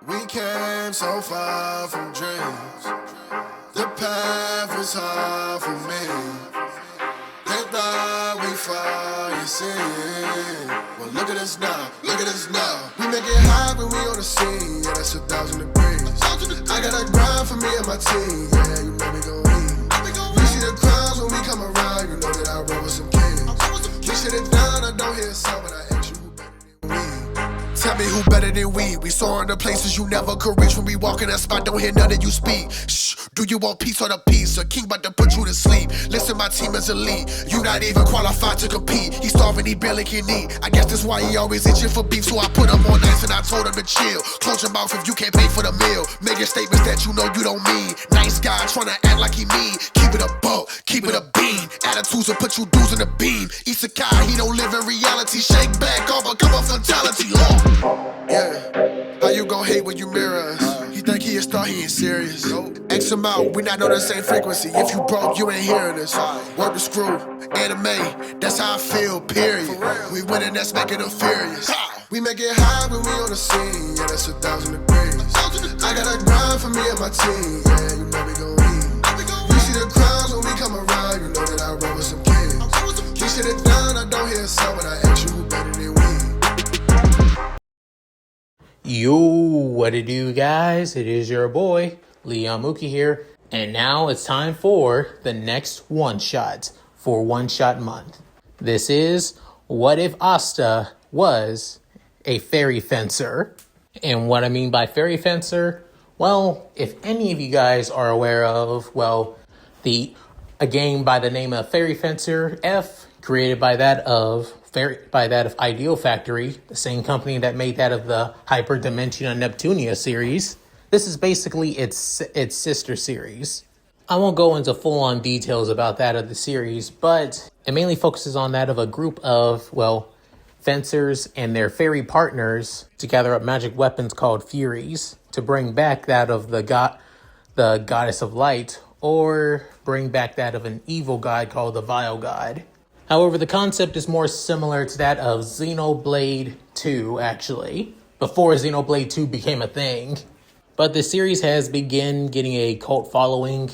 We came so far from dreams. The path was hard for me. They thought we fall, you see. Well, look at us now, look at us now. We make it hot when we on the scene. Yeah, that's 1,000 degrees. I got a grind for me and my team. Yeah, you know we gon' eat. You see the crowds when we come around. You know that I roll with some kings. We sit it down, I don't hear a sound, but I ask you who better than we. Tell me who better than we. We soaring to places you never could reach. When we walk in that spot, don't hear none of you speak. Shh, do you want peace or the peace? A king about to put you to sleep. Listen, my team is elite. You not even qualified to compete. He starving, he barely can eat. I guess that's why he always itching for beef. So I put him on ice and I told him to chill. Close your mouth if you can't pay for the meal. Making statements that you know you don't mean. Nice guy trying to act like he mean. Keep it a buck, keep it a bean. Attitudes will put you dudes in the beam. Isekai, he don't live in reality. Shake back, all become a fatality. Yeah, how you gon' hate when you mirror us? He think he a star, he ain't serious. X him out, we not on the same frequency. If you broke, you ain't hearing this. Work the screw, anime, that's how I feel, period. We winning, that's making them furious. We make it high when we on the scene, yeah, that's 1,000 degrees. I got a grind for me and my team, yeah, you know we gon' eat. You see the crowds when we come around, you know that I roll with some kings. We sit it down, I don't hear a sound, but I ask you who better than we. Yo, what it do, guys? It is your boy, Leon Mookie here, and now it's time for the next one-shot for One-Shot Month. This is, what if Asta was a fairy fencer? And what I mean by fairy fencer, well, if any of you guys are aware of, well, a game by the name of Fairy Fencer F, created by that of Ideal Factory, the same company that made that of the Hyperdimensia Neptunia series. This is basically its sister series. I won't go into full-on details about that of the series, but it mainly focuses on that of a group of, well, fencers and their fairy partners to gather up magic weapons called Furies to bring back that of the goddess of light, or bring back that of an evil god called the Vile God. However, the concept is more similar to that of Xenoblade 2, actually, before Xenoblade 2 became a thing. But the series has begun getting a cult following,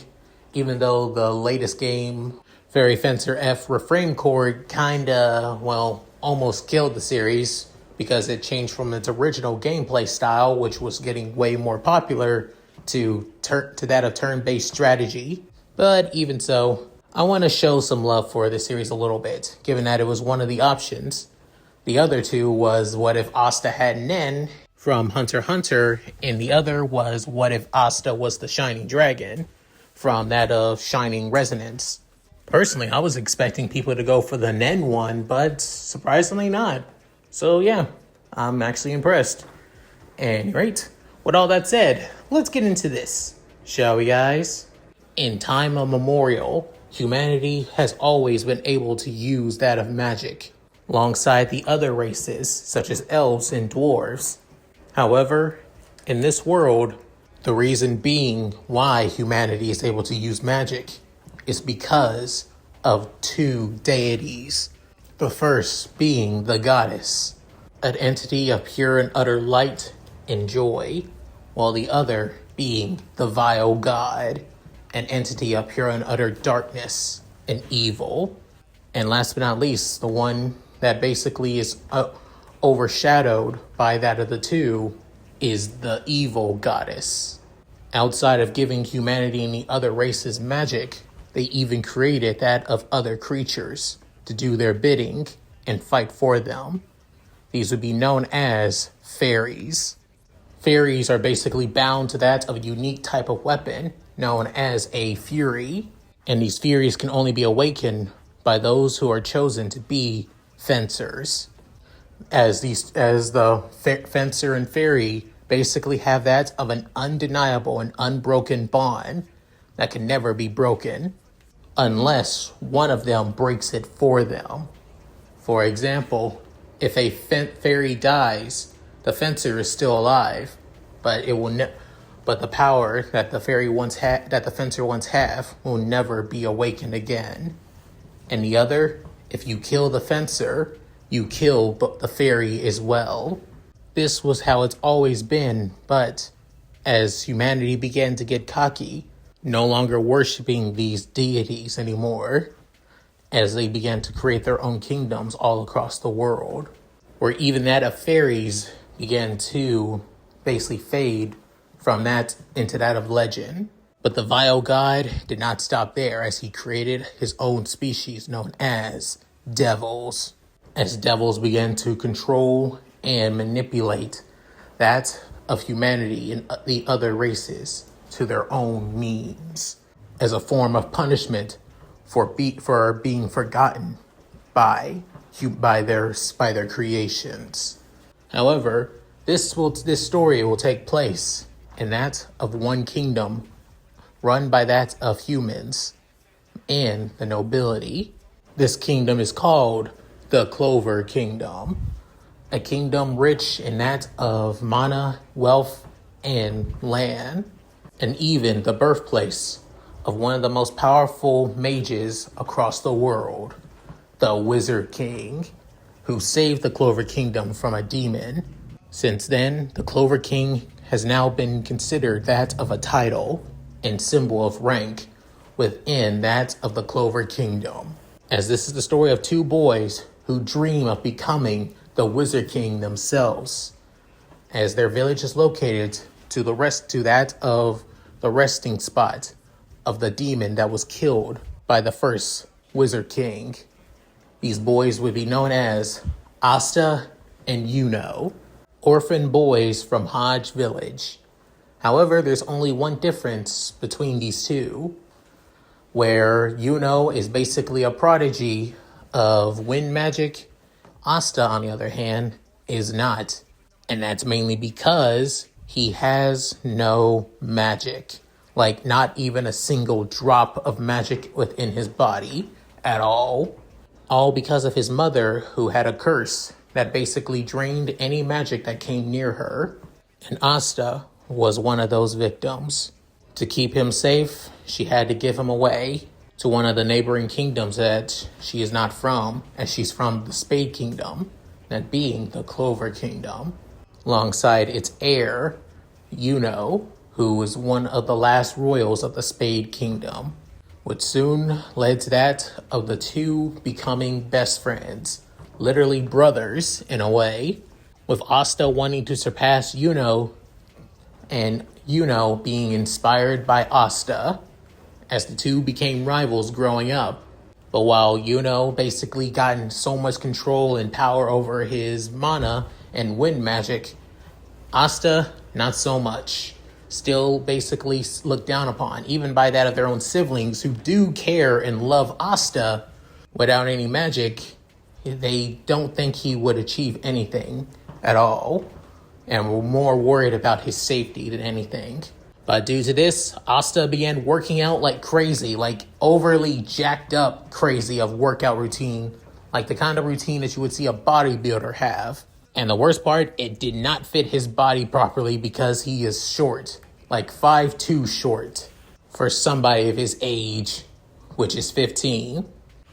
even though the latest game, Fairy Fencer F Reframe Chord, kinda, well, almost killed the series because it changed from its original gameplay style, which was getting way more popular, to that of turn-based strategy. But even so, I want to show some love for this series a little bit, given that it was one of the options. The other two was What If Asta Had Nen from Hunter x Hunter, and the other was What If Asta Was the Shining Dragon from that of Shining Resonance. Personally, I was expecting people to go for the Nen one, but surprisingly not. So yeah, I'm actually impressed. And great. With all that said, let's get into this, shall we, guys? In time immemorial, humanity has always been able to use that of magic, alongside the other races, such as elves and dwarves. However, in this world, the reason being why humanity is able to use magic is because of two deities. The first being the goddess, an entity of pure and utter light and joy, while the other being the vile god, an entity of pure and utter darkness and evil. And last but not least, the one that basically is overshadowed by that of the two is the evil goddess. Outside of giving humanity and the other races magic, they even created that of other creatures to do their bidding and fight for them. These would be known as fairies. Fairies are basically bound to that of a unique type of weapon known as a fury, and these furies can only be awakened by those who are chosen to be fencers. As the fencer and fairy basically have that of an undeniable and unbroken bond that can never be broken unless one of them breaks it for them. For example, if a fairy dies, the fencer is still alive, but but the power that the fencer once have will never be awakened again. And the other, if you kill the fencer, you kill the fairy as well. this was how it's always been, but as humanity began to get cocky, no longer worshiping these deities anymore, as they began to create their own kingdoms all across the world, where even that of fairies began to basically fade from that into that of legend. But the vile god did not stop there, as he created his own species known as devils, as devils began to control and manipulate that of humanity and the other races to their own means, as a form of punishment for being forgotten by their creations. However, this story will take place in that of one kingdom run by that of humans and the nobility. This kingdom is called the Clover Kingdom, a kingdom rich in that of mana, wealth, and land, and even the birthplace of one of the most powerful mages across the world, the Wizard King, who saved the Clover Kingdom from a demon. Since then, the Clover King has now been considered that of a title and symbol of rank within that of the Clover Kingdom, as this is the story of two boys who dream of becoming the Wizard King themselves, as their village is located to that of the resting spot of the demon that was killed by the first Wizard King. These boys would be known as Asta and orphan boys from Hodge Village. However, there's only one difference between these two, where is basically a prodigy of wind magic. Asta, on the other hand, is not. And that's mainly because he has no magic. Like, not even a single drop of magic within his body at all. All because of his mother, who had a curse that basically drained any magic that came near her. And Asta was one of those victims. To keep him safe, she had to give him away to one of the neighboring kingdoms that she is not from, as she's from the Spade Kingdom, that being the Clover Kingdom, alongside its heir, who was one of the last royals of the Spade Kingdom, which soon led to that of the two becoming best friends, literally brothers in a way, with Asta wanting to surpass and being inspired by Asta, as the two became rivals growing up. But while basically gotten so much control and power over his mana and wind magic, Asta, not so much. Still basically looked down upon, even by that of their own siblings who do care and love Asta. Without any magic, they don't think he would achieve anything at all, and were more worried about his safety than anything. But due to this, Asta began working out like crazy, like overly jacked up crazy of workout routine, like the kind of routine that you would see a bodybuilder have. And the worst part, it did not fit his body properly because he is short, like 5'2" short, for somebody of his age, which is 15.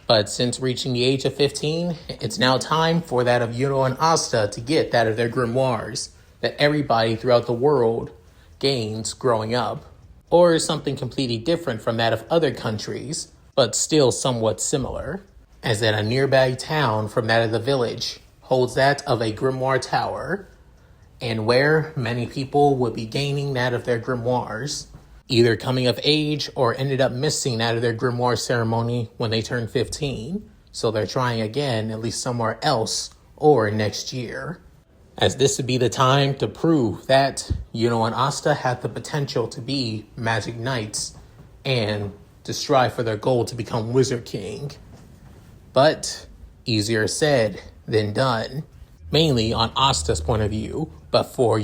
But since reaching the age of 15, it's now time for that of and Asta to get that of their grimoires that everybody throughout the world gains growing up, or something completely different from that of other countries, but still somewhat similar, as that a nearby town from that of the village holds that of a grimoire tower, and where many people would be gaining that of their grimoires, either coming of age or ended up missing that of their grimoire ceremony when they turned 15, so they're trying again, at least somewhere else, or next year. As this would be the time to prove that and Asta had the potential to be Magic Knights and to strive for their goal to become Wizard King. But easier said than done, mainly on Asta's point of view. But for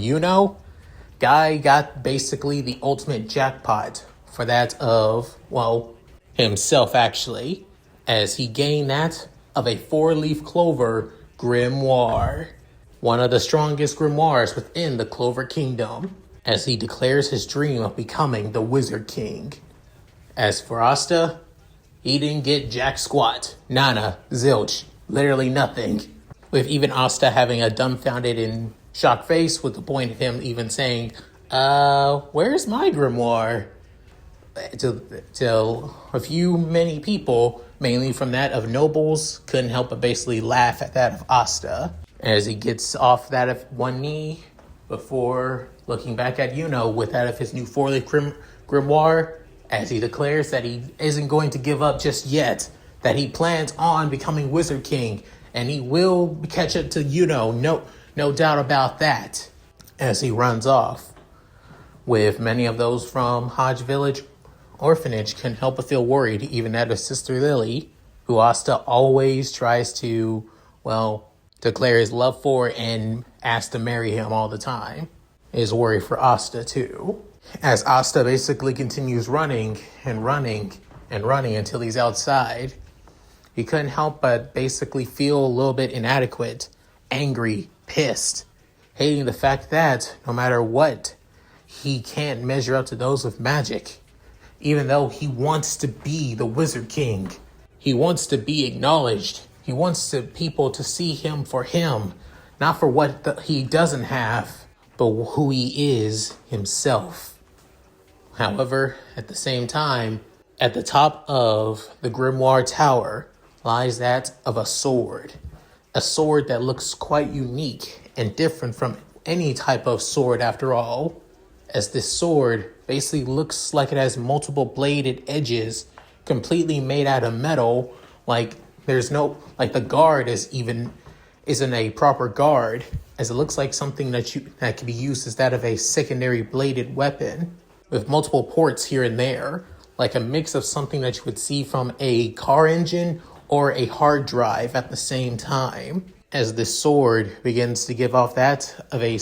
Guy got basically the ultimate jackpot for that of, himself actually, as he gained that of a 4-leaf clover grimoire. One of the strongest grimoires within the Clover Kingdom, as he declares his dream of becoming the Wizard King. As for Asta, he didn't get jack squat, nana, zilch, literally nothing, with even Asta having a dumbfounded and shocked face, with the point of him even saying, where's my grimoire? To many people, mainly from that of nobles, couldn't help but basically laugh at that of Asta as he gets off that of one knee before looking back at with that of his new four-leaf grimoire, as he declares that he isn't going to give up just yet, that he plans on becoming Wizard King, and he will catch up to no doubt about that, as he runs off. With many of those from Hodge Village Orphanage can help but feel worried, even that of Sister Lily, who Asta always tries to, declare his love for and ask to marry him all the time, is worried for Asta too. As Asta basically continues running and running and running until he's outside, he couldn't help but basically feel a little bit inadequate, angry, pissed, hating the fact that no matter what, he can't measure up to those with magic. Even though he wants to be the Wizard King, he wants to be acknowledged. He wants people to see him for him, not for what he doesn't have, but who he is himself. However, at the same time, at the top of the Grimoire Tower lies that of a sword that looks quite unique and different from any type of sword after all, as this sword basically looks like it has multiple bladed edges, completely made out of metal, like the guard isn't a proper guard, as it looks like something that can be used as that of a secondary bladed weapon, with multiple ports here and there, like a mix of something that you would see from a car engine or a hard drive at the same time, as this sword begins to give off that of a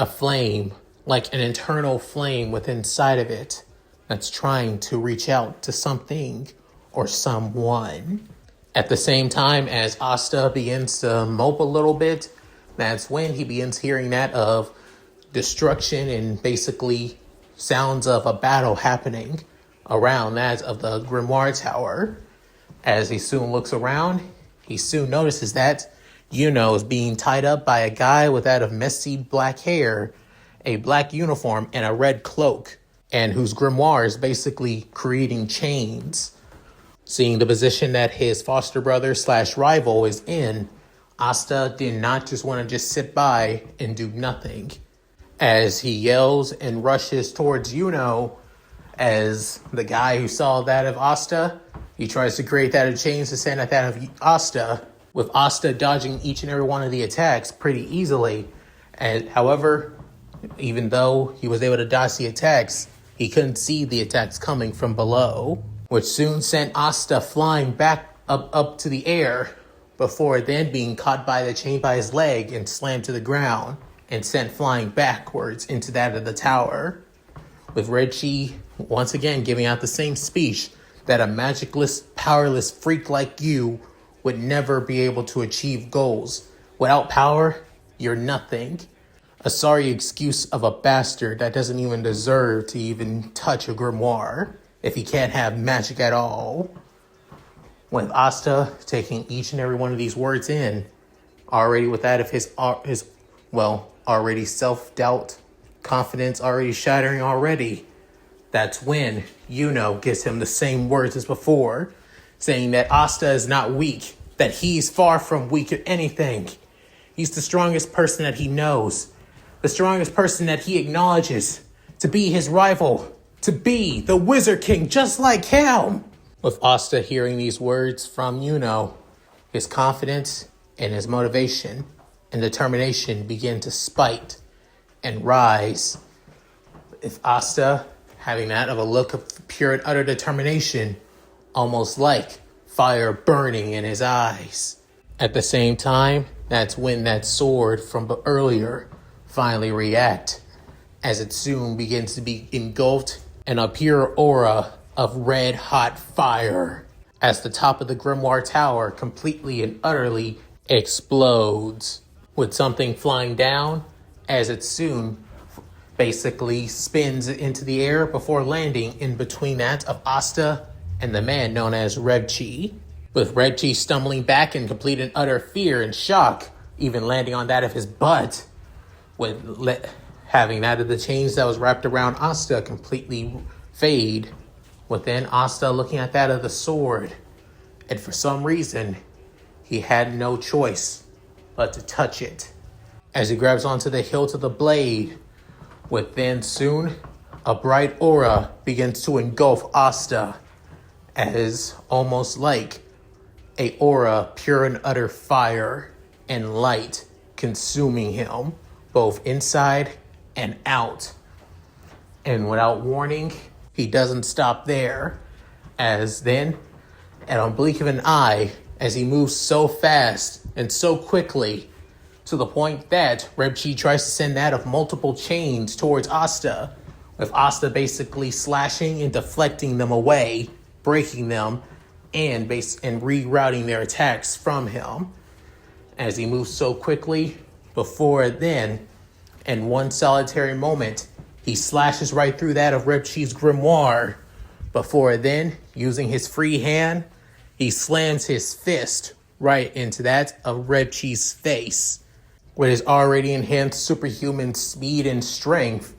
flame, like an internal flame within inside of it that's trying to reach out to something or someone. At the same time as Asta begins to mope a little bit, that's when he begins hearing that of destruction and basically sounds of a battle happening around that of the Grimoire Tower. As he soon looks around, he soon notices that is being tied up by a guy with that of messy black hair, a black uniform, and a red cloak, and whose grimoire is basically creating chains. Seeing the position that his foster brother / rival is in, Asta did not just want to just sit by and do nothing, as he yells and rushes towards as the guy who saw that of Asta, he tries to create that of chains to send at that of Asta, with Asta dodging each and every one of the attacks pretty easily. And however, even though he was able to dodge the attacks, he couldn't see the attacks coming from below, which soon sent Asta flying back up to the air, before then being caught by the chain by his leg and slammed to the ground and sent flying backwards into that of the tower, with Reggie once again giving out the same speech that a magicless, powerless freak like you would never be able to achieve goals. Without power, you're nothing. A sorry excuse of a bastard that doesn't even deserve to even touch a grimoire if he can't have magic at all. With Asta taking each and every one of these words in, already with that of his already self-doubt, confidence already shattering already, that's when gives him the same words as before, saying that Asta is not weak, that he's far from weak at anything. He's the strongest person that he knows, the strongest person that he acknowledges to be his rival, to be the Wizard King just like him. With Asta hearing these words from his confidence and his motivation and determination begin to spike and rise. With Asta having that of a look of pure and utter determination, almost like fire burning in his eyes. At the same time, that's when that sword from earlier finally react, as it soon begins to be engulfed in a pure aura of red hot fire, as the top of the Grimoire Tower completely and utterly explodes, with something flying down as it soon basically spins into the air before landing in between that of Asta and the man known as Reggie. with Reggie stumbling back in complete and utter fear and shock, even landing on that of his butt, having that of the chains that was wrapped around Asta completely fade, with then Asta looking at that of the sword, and for some reason, he had no choice but to touch it. As he grabs onto the hilt of the blade, with then soon, a bright aura begins to engulf Asta, as almost like a aura pure and utter fire and light consuming him, both inside and out. And without warning, he doesn't stop there, as then, at a blink of an eye, as he moves so fast and so quickly, to the point that Reggie tries to send that of multiple chains towards Asta, with Asta basically slashing and deflecting them away, breaking them, and rerouting their attacks from him. As he moves so quickly, before then, in one solitary moment, he slashes right through that of Reggie's grimoire. Before then, using his free hand, he slams his fist right into that of Reggie's face. With his already enhanced superhuman speed and strength,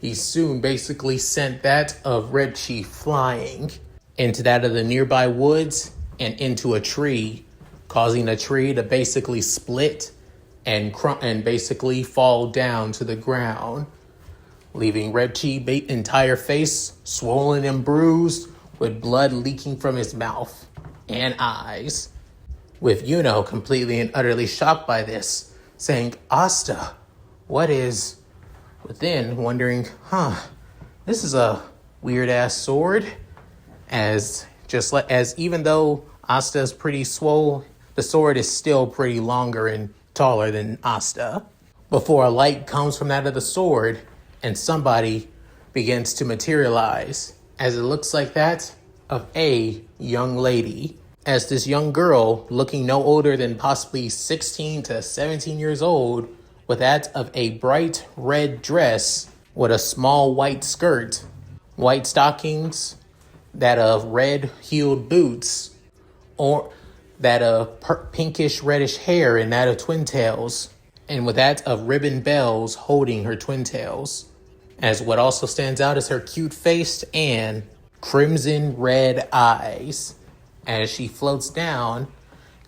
he soon basically sent that of Reggie flying into that of the nearby woods and into a tree, causing a tree to basically split and basically fall down to the ground, leaving Reggie's entire face swollen and bruised, with blood leaking from his mouth and eyes. With Yuno completely and utterly shocked by this, saying, "Asta, what is..." Within wondering, this is a weird-ass sword. As even though Asta is pretty swole, the sword is still pretty longer and taller than Asta. Before a light comes from that of the sword, and somebody begins to materialize, as it looks like that of a young lady. As this young girl, looking no older than possibly 16 to 17 years old, with that of a bright red dress with a small white skirt, white stockings, that of red-heeled boots, or that of pinkish reddish hair and that of twin tails, and with that of ribbon bells holding her twin tails. As what also stands out is her cute-faced and crimson red eyes, as she floats down,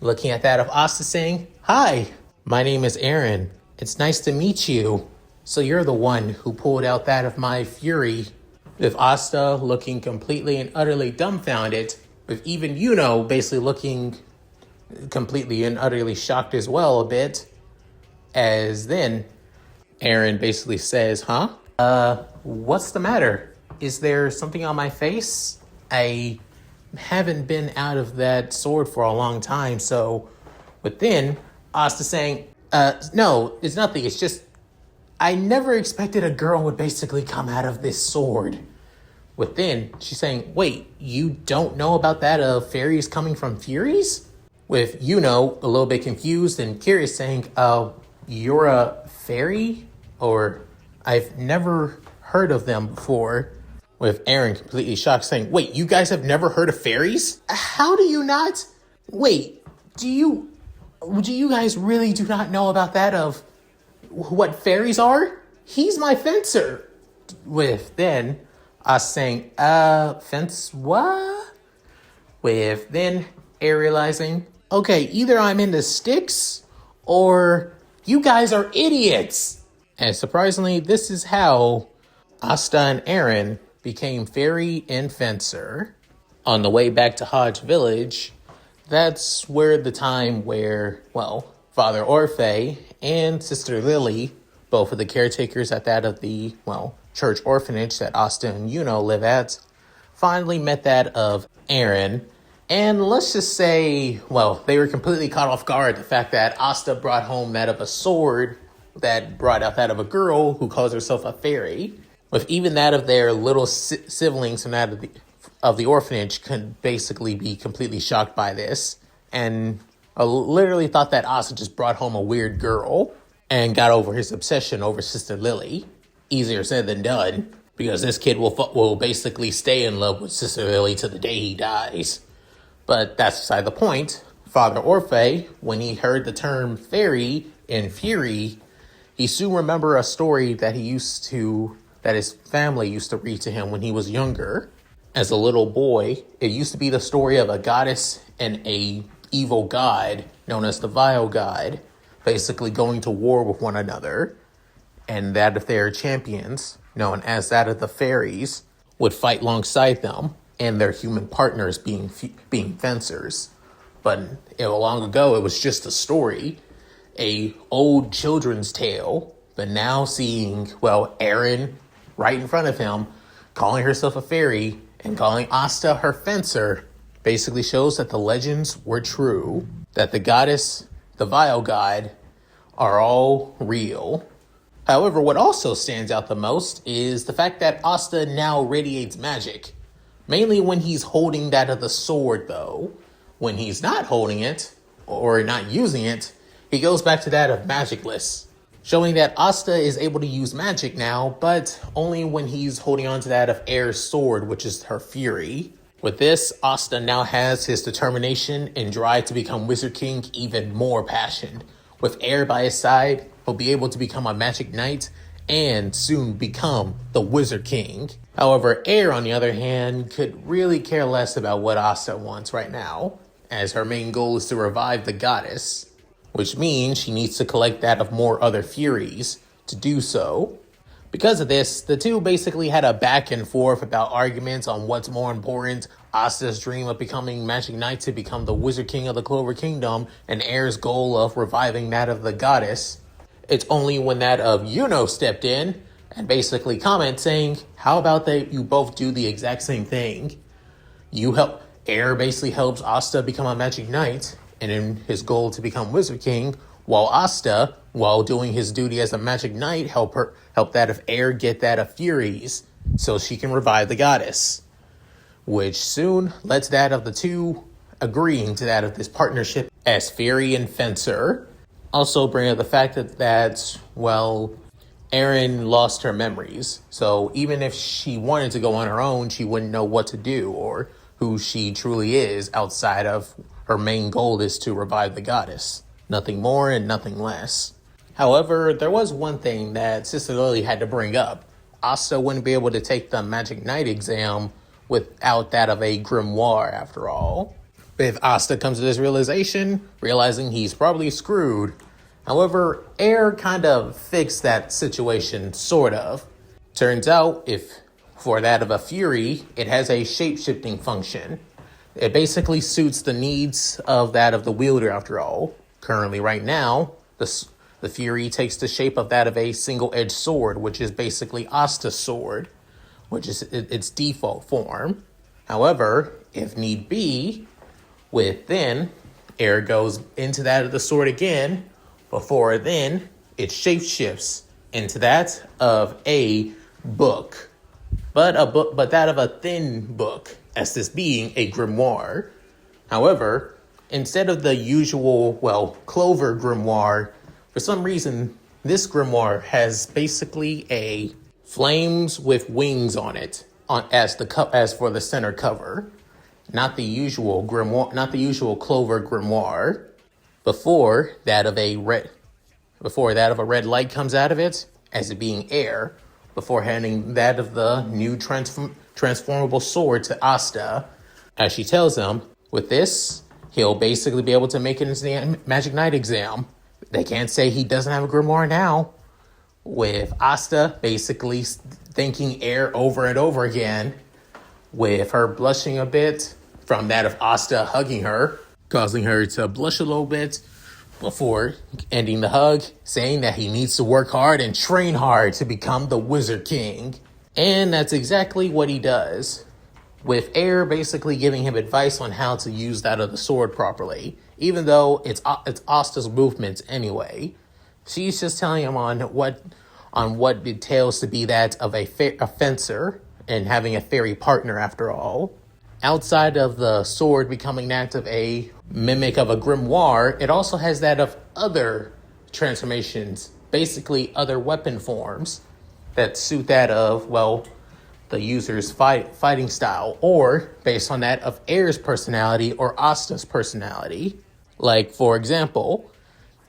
looking at that of Asta, saying, "Hi, my name is Aaron. It's nice to meet you. So you're the one who pulled out that of my fury." With Asta looking completely and utterly dumbfounded, with even Yuno basically looking completely and utterly shocked as well a bit, as then Aaron basically says, "What's the matter? Is there something on my face? I haven't been out of that sword for a long time." So within, Asta saying, "No, it's nothing. It's just, I never expected a girl would basically come out of this sword." Within, she's saying, "Wait, you don't know about that of fairies coming from furies?" With Yuno a little bit confused and curious, saying, "You're a fairy? Or I've never heard of them before." With Aaron completely shocked, saying, "Wait, you guys have never heard of fairies? How do you not? Wait, do you guys really do not know about that of what fairies are? He's my fencer." With then us saying, "Fence what?" With then realizing, okay, either I'm into sticks or you guys are idiots. And surprisingly, this is how Asta and Aaron became fairy and fencer. On the way back to Hodge Village, that's where the time where, Father Orphe and Sister Lily, both of the caretakers at that of the, church orphanage that Asta and Yuno live at, finally met that of Aaron. And let's just say, they were completely caught off guard. The fact that Asta brought home that of a sword that brought out that of a girl who calls herself a fairy. With even that of their little siblings from that of the orphanage could basically be completely shocked by this. And literally thought that Asta just brought home a weird girl and got over his obsession over Sister Lily. Easier said than done, because this kid will basically stay in love with Sister Lily to the day he dies. But that's beside the point. Father Orphe, when he heard the term fairy and fury, he soon remembered a story that that his family used to read to him when he was younger. As a little boy, it used to be the story of a goddess and a evil god known as the Vile God, basically going to war with one another, and that of their champions, known as that of the fairies, would fight alongside them, and their human partners being fencers. But long ago, it was just a story, a old children's tale. But now seeing, Erin right in front of him, calling herself a fairy and calling Asta her fencer, basically shows that the legends were true, that the goddess, the Vile God, are all real. However, what also stands out the most is the fact that Asta now radiates magic. Mainly when he's holding that of the sword, though. When he's not holding it, or not using it, he goes back to that of magicless, showing that Asta is able to use magic now, but only when he's holding on to that of Air's sword, which is her fury. With this, Asta now has his determination and drive to become Wizard King even more passionate. With Air by his side, he'll be able to become a magic knight and soon become the Wizard King. However, Air, on the other hand, could really care less about what Asta wants right now, as her main goal is to revive the goddess, which means she needs to collect that of more other Furies to do so. Because of this, the two basically had a back and forth about arguments on what's more important, Asta's dream of becoming Magic Knight to become the Wizard King of the Clover Kingdom, and Air's goal of reviving that of the goddess. It's only when that of Yuno stepped in and basically commented saying, how about you both do the exact same thing? Air basically helps Asta become a Magic Knight, and in his goal to become Wizard King, while Asta, while doing his duty as a Magic Knight, help that of Air get that of Furies, so she can revive the goddess. Which soon lets that of the two agreeing to that of this partnership as Fairy and Fencer. Also bring up the fact that Erin lost her memories. So even if she wanted to go on her own, she wouldn't know what to do or who she truly is outside of her main goal is to revive the goddess. Nothing more and nothing less. However, there was one thing that Sister Lily had to bring up. Asta wouldn't be able to take the Magic Knight exam without that of a grimoire, after all. If Asta comes to this realization, realizing he's probably screwed. However, Air kind of fixed that situation, sort of. Turns out, if for that of a Fury, it has a shape-shifting function. It basically suits the needs of that of the wielder, after all. Currently, right now, the Fury takes the shape of that of a single-edged sword, which is basically Asta's sword, which is its default form. However, if need be, Air goes into that of the sword again. Before then, it shapeshifts into that of a book. But that of a thin book, as this being a grimoire. However, instead of the usual, Clover grimoire, for some reason, this grimoire has basically a flames with wings on it, as for the center cover. Not the usual Clover grimoire. Before that of a red light comes out of it, as it being Air, before handing that of the new transformable sword to Asta, as she tells him, with this, he'll basically be able to make it into the Magic Knight exam. They can't say he doesn't have a grimoire now. With Asta basically thanking Air over and over again, with her blushing a bit from that of Asta hugging her, causing her to blush a little bit before ending the hug, saying that he needs to work hard and train hard to become the Wizard King. And that's exactly what he does, with Air basically giving him advice on how to use that of the sword properly, even though it's Asta's movements anyway. She's just telling him on what it entails to be that of a fencer and having a fairy partner, after all. Outside of the sword becoming that of a mimic of a grimoire, it also has that of other transformations, basically other weapon forms that suit that of, the user's fighting style, or based on that of Air's personality or Asta's personality. Like, for example,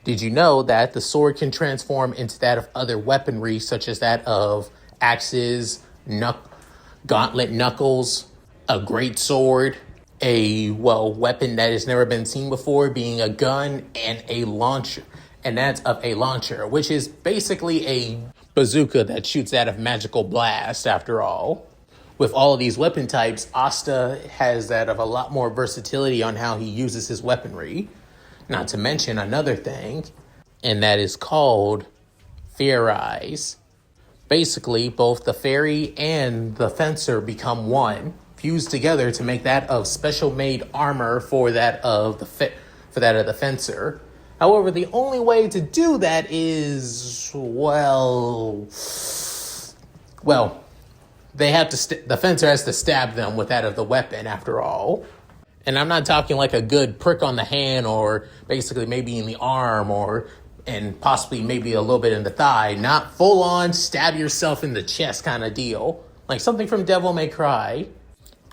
did you know that the sword can transform into that of other weaponry, such as that of axes, gauntlet knuckles, a great sword, a, weapon that has never been seen before, being a gun, and a launcher. And that's of a launcher, which is basically a bazooka that shoots out of magical blast, after all. With all of these weapon types, Asta has that of a lot more versatility on how he uses his weaponry. Not to mention another thing, and that is called Fair Eyes. Basically, both the fairy and the fencer become one, fused together to make that of special made armor for that of the fencer. However, the only way to do that is, they have to. The fencer has to stab them with that of the weapon, after all. And I'm not talking like a good prick on the hand, or basically maybe in the arm, and possibly maybe a little bit in the thigh. Not full on stab yourself in the chest kind of deal, like something from Devil May Cry,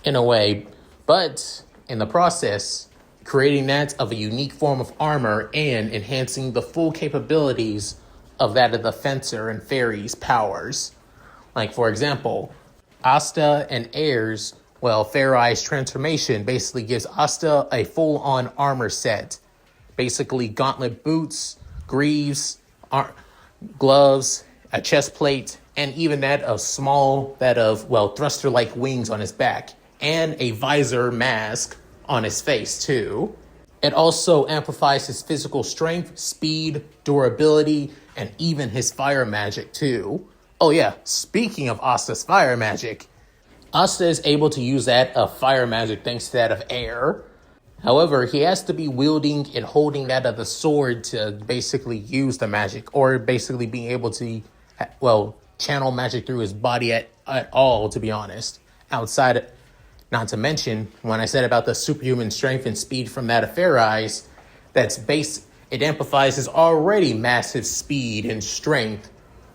in a way. But in the process, creating that of a unique form of armor and enhancing the full capabilities of that of the fencer and fairy's powers. Like, for example, Asta and Air's, Fair Eye's transformation basically gives Asta a full-on armor set. Basically, gauntlet boots, greaves, gloves, a chest plate, and even that of thruster-like wings on his back, and a visor mask on his face, too. It also amplifies his physical strength, speed, durability, and even his fire magic, too. Oh yeah, speaking of Asta's fire magic, Asta is able to use that of fire magic thanks to that of air. However, he has to be wielding and holding that of the sword to basically use the magic, or basically being able to, channel magic through his body at all, to be honest. Not to mention, when I said about the superhuman strength and speed from that of Fair Eyes, it amplifies his already massive speed and strength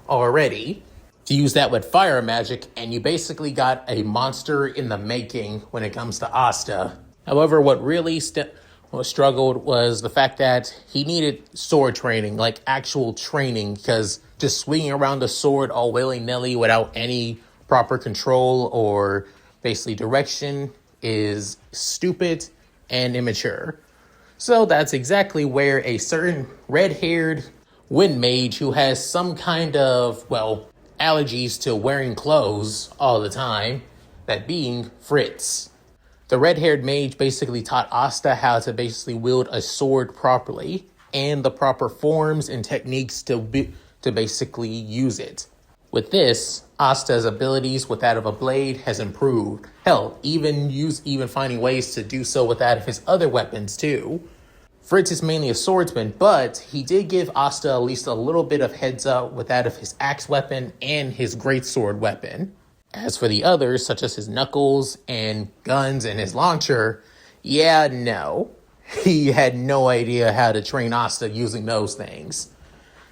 already. To use that with fire magic, and you basically got a monster in the making when it comes to Asta. However, what really struggled was the fact that he needed sword training, like actual training, because just swinging around the sword all willy-nilly without any proper control or basically direction is stupid and immature. So that's exactly where a certain red-haired wind mage who has some kind of, allergies to wearing clothes all the time, that being Fritz. The red-haired mage basically taught Asta how to basically wield a sword properly, and the proper forms and techniques to basically use it. With this, Asta's abilities with that of a blade has improved. Hell, even finding ways to do so with that of his other weapons too. Fritz is mainly a swordsman, but he did give Asta at least a little bit of heads up with that of his axe weapon and his greatsword weapon. As for the others, such as his knuckles and guns and his launcher, no. He had no idea how to train Asta using those things.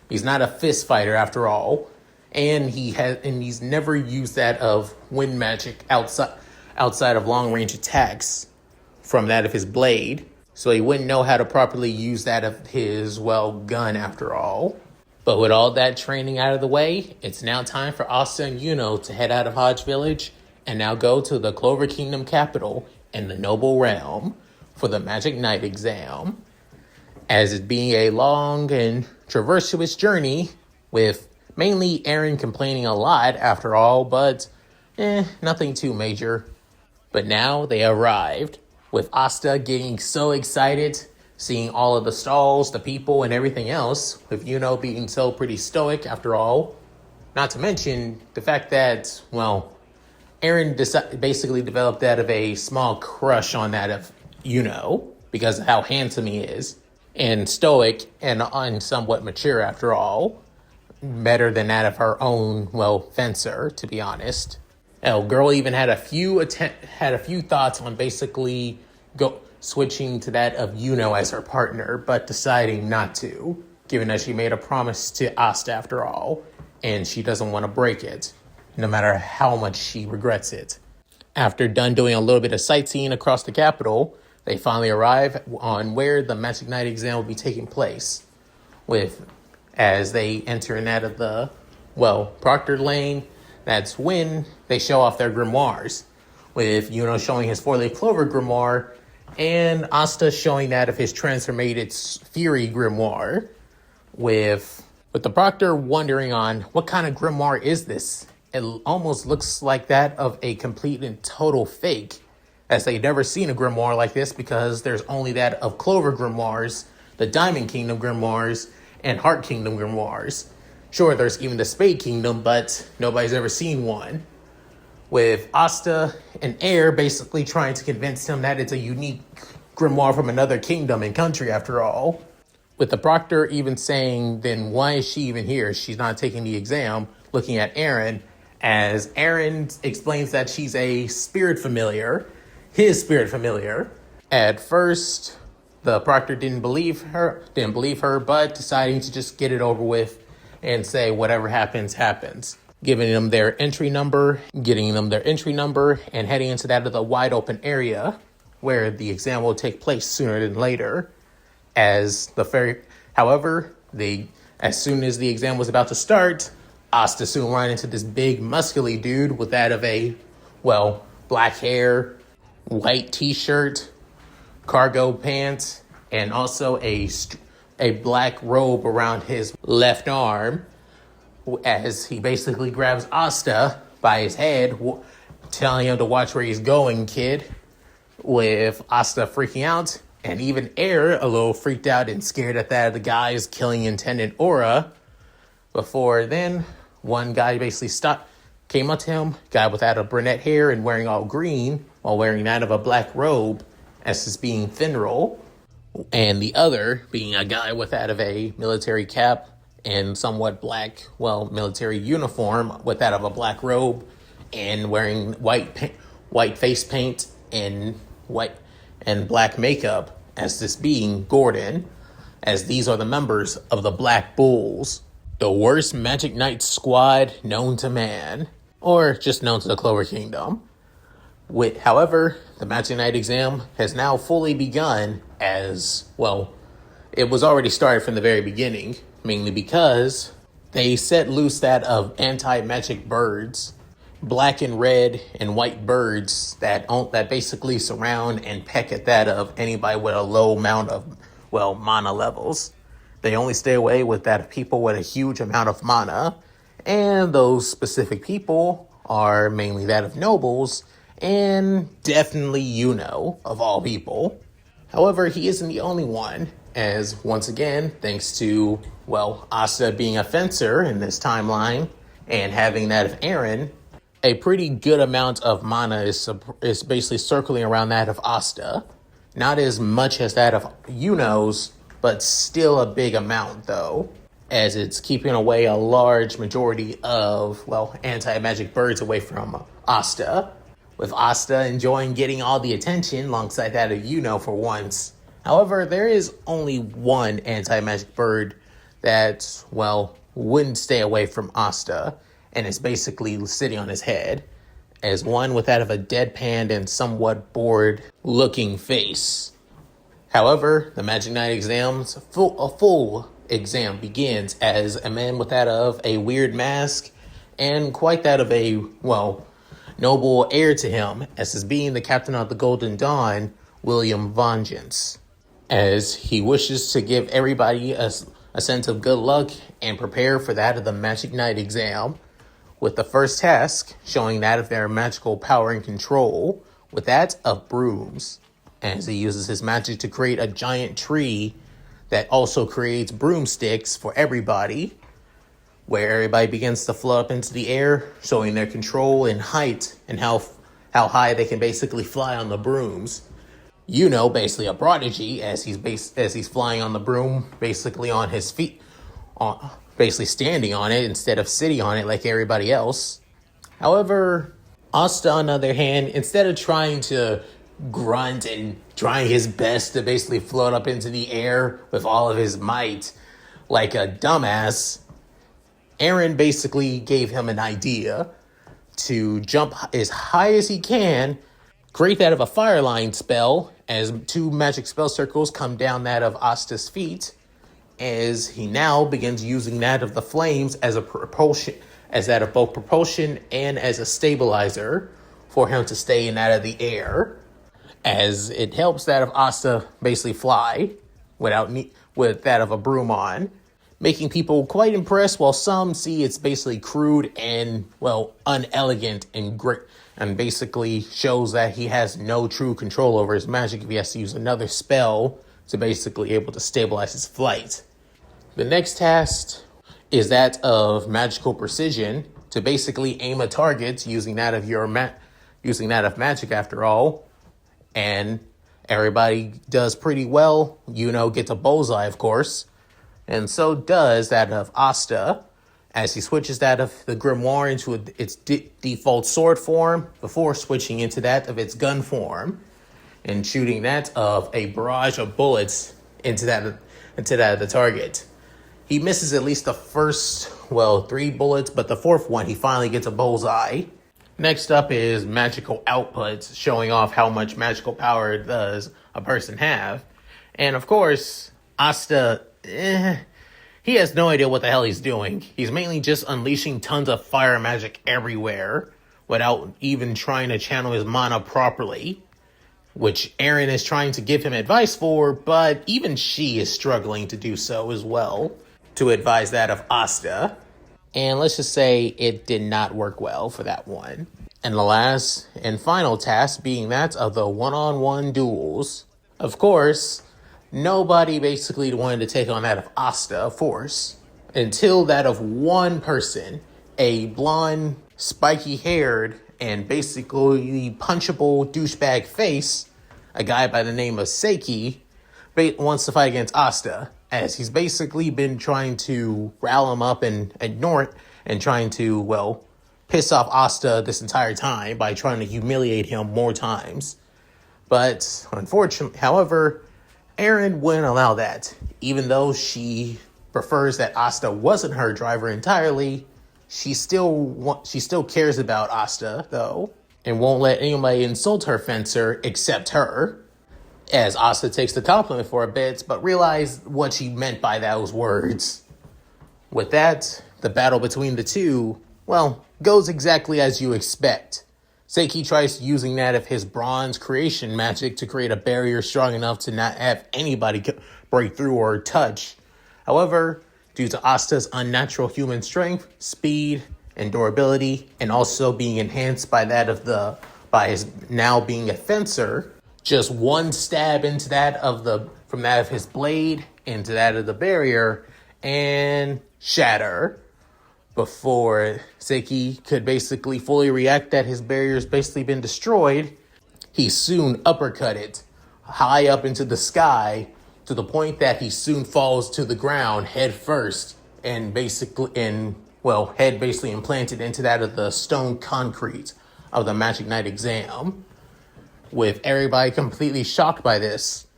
He's not a fist fighter after all, and he's never used that of wind magic outside of long range attacks from that of his blade. So he wouldn't know how to properly use that of his, gun after all. But with all that training out of the way, it's now time for Asta and Yuno to head out of Hodge Village and now go to the Clover Kingdom capital in the Noble Realm for the Magic Knight exam. As it being a long and traversuous journey, with mainly Aaron complaining a lot after all, but nothing too major. But now they arrived, with Asta getting so excited, seeing all of the stalls, the people, and everything else, with Yuno being so pretty stoic after all. Not to mention the fact that, Aaron basically developed that of a small crush on that of Yuno, because of how handsome he is, and stoic, and somewhat mature after all. Better than that of her own, fencer, to be honest. Girl even had a few thoughts on basically switching to that of Yuno as her partner, but deciding not to, given that she made a promise to Asta after all, and she doesn't want to break it. no matter how much she regrets it. After done doing a little bit of sightseeing across the capital, they finally arrive on where the Magic Night exam will be taking place. As they enter and out of the, Proctor Lane, that's when they show off their grimoires. With showing his 4-leaf clover grimoire, and Asta showing that of his transformated Fury grimoire. With the Proctor wondering on what kind of grimoire is this? It almost looks like that of a complete and total fake, as they've never seen a grimoire like this because there's only that of Clover grimoires, the Diamond Kingdom grimoires, and Heart Kingdom grimoires. Sure, there's even the Spade Kingdom, but nobody's ever seen one. With Asta and Air basically trying to convince him that it's a unique grimoire from another kingdom and country after all. With the Proctor even saying, then why is she even here? She's not taking the exam, looking at Aaron, as Aaron explains that she's a spirit familiar, his spirit familiar. At first, the Proctor didn't believe her, but deciding to just get it over with and say whatever happens, happens. Getting them their entry number, and heading into that of the wide open area where the exam will take place sooner than later. As soon as the exam was about to start, Asta soon ran into this big muscly dude with that of a, black hair, white t-shirt, cargo pants, and also a black robe around his left arm, as he basically grabs Asta by his head, telling him to watch where he's going, kid. With Asta freaking out, and even Air a little freaked out and scared at that of the guys killing Intendant Aura. Before then, one guy basically came up to him, guy without a brunette hair and wearing all green, while wearing that of a black robe, as his being Finral, and the other being a guy with that of a military cap and somewhat black, military uniform with that of a black robe, and wearing white face paint and white and black makeup, as this being Gordon, as these are the members of the Black Bulls, the worst Magic Knight squad known to man, or just known to the Clover Kingdom. However, the Magic Knight exam has now fully begun as, it was already started from the very beginning, mainly because they set loose that of anti-magic birds, black and red and white birds that basically surround and peck at that of anybody with a low amount of, mana levels. They only stay away with that of people with a huge amount of mana, and those specific people are mainly that of nobles, and definitely of all people. However, he isn't the only one, as once again, thanks to, Asta being a fencer in this timeline, and having that of Aaron, a pretty good amount of mana is basically circling around that of Asta. Not as much as that of Yuno's, but still a big amount though, as it's keeping away a large majority of, anti-magic birds away from Asta. With Asta enjoying getting all the attention alongside that of Yuno for once. However, there is only one anti-magic bird that, wouldn't stay away from Asta, and is basically sitting on his head, as one with that of a deadpan and somewhat bored-looking face. However, the Magic Knight exam's full exam begins as a man with that of a weird mask and quite that of a, noble heir to him, as is being the captain of the Golden Dawn, William Vengeance, as he wishes to give everybody a sense of good luck and prepare for that of the Magic Knight exam, with the first task showing that of their magical power and control, with that of brooms, as he uses his magic to create a giant tree that also creates broomsticks for everybody, where everybody begins to float up into the air, showing their control and height and how high they can basically fly on the brooms. Basically a prodigy, as he's flying on the broom, basically on his feet, basically standing on it instead of sitting on it like everybody else. However, Asta, on the other hand, instead of trying to grunt and trying his best to basically float up into the air with all of his might like a dumbass, Aaron basically gave him an idea, to jump as high as he can, create that of a fire line spell as 2 magic spell circles come down that of Asta's feet, as he now begins using that of the flames as a propulsion, as that of both propulsion and as a stabilizer for him to stay in that of the air, as it helps that of Asta basically fly with that of a broom on, making people quite impressed, while some see it's basically crude and, well, unelegant and great, and basically shows that he has no true control over his magic if he has to use another spell to basically able to stabilize his flight. The next task is that of magical precision, to basically aim at targets using that of magic after all, and everybody does pretty well, gets a bullseye, of course. And so does that of Asta, as he switches that of the grimoire into its default sword form before switching into that of its gun form and shooting that of a barrage of bullets into that of the target. He misses at least the first, 3 bullets, but the 4th one he finally gets a bullseye. Next up is magical outputs, showing off how much magical power does a person have. And of course, Asta, he has no idea what the hell he's doing. He's mainly just unleashing tons of fire magic everywhere without even trying to channel his mana properly, which Aaron is trying to give him advice for, but even she is struggling to do so as well, to advise that of Asta. And let's just say it did not work well for that one. And the last and final task being that of the one-on-one duels. Of course, nobody basically wanted to take on that of Asta, of course, until that of one person, a blonde, spiky-haired, and basically punchable douchebag face, a guy by the name of Seiki, wants to fight against Asta, as he's basically been trying to rile him up and ignore it, and trying to, piss off Asta this entire time by trying to humiliate him more times. But unfortunately, however, Aaron wouldn't allow that. Even though she prefers that Asta wasn't her driver entirely, she still cares about Asta, though, and won't let anybody insult her fencer except her, as Asta takes the compliment for a bit, but realized what she meant by those words. With that, the battle between the two, goes exactly as you expect. Seiki tries using that of his bronze creation magic to create a barrier strong enough to not have anybody break through or touch. However, due to Asta's unnatural human strength, speed, and durability, and also being enhanced by by his now being a fencer, just one stab into from that of his blade into that of the barrier, and shatter. Before Seiki could basically fully react that his barrier's basically been destroyed, he soon uppercutted high up into the sky to the point that he soon falls to the ground head first, and head basically implanted into that of the stone concrete of the Magic Knight exam, with everybody completely shocked by this,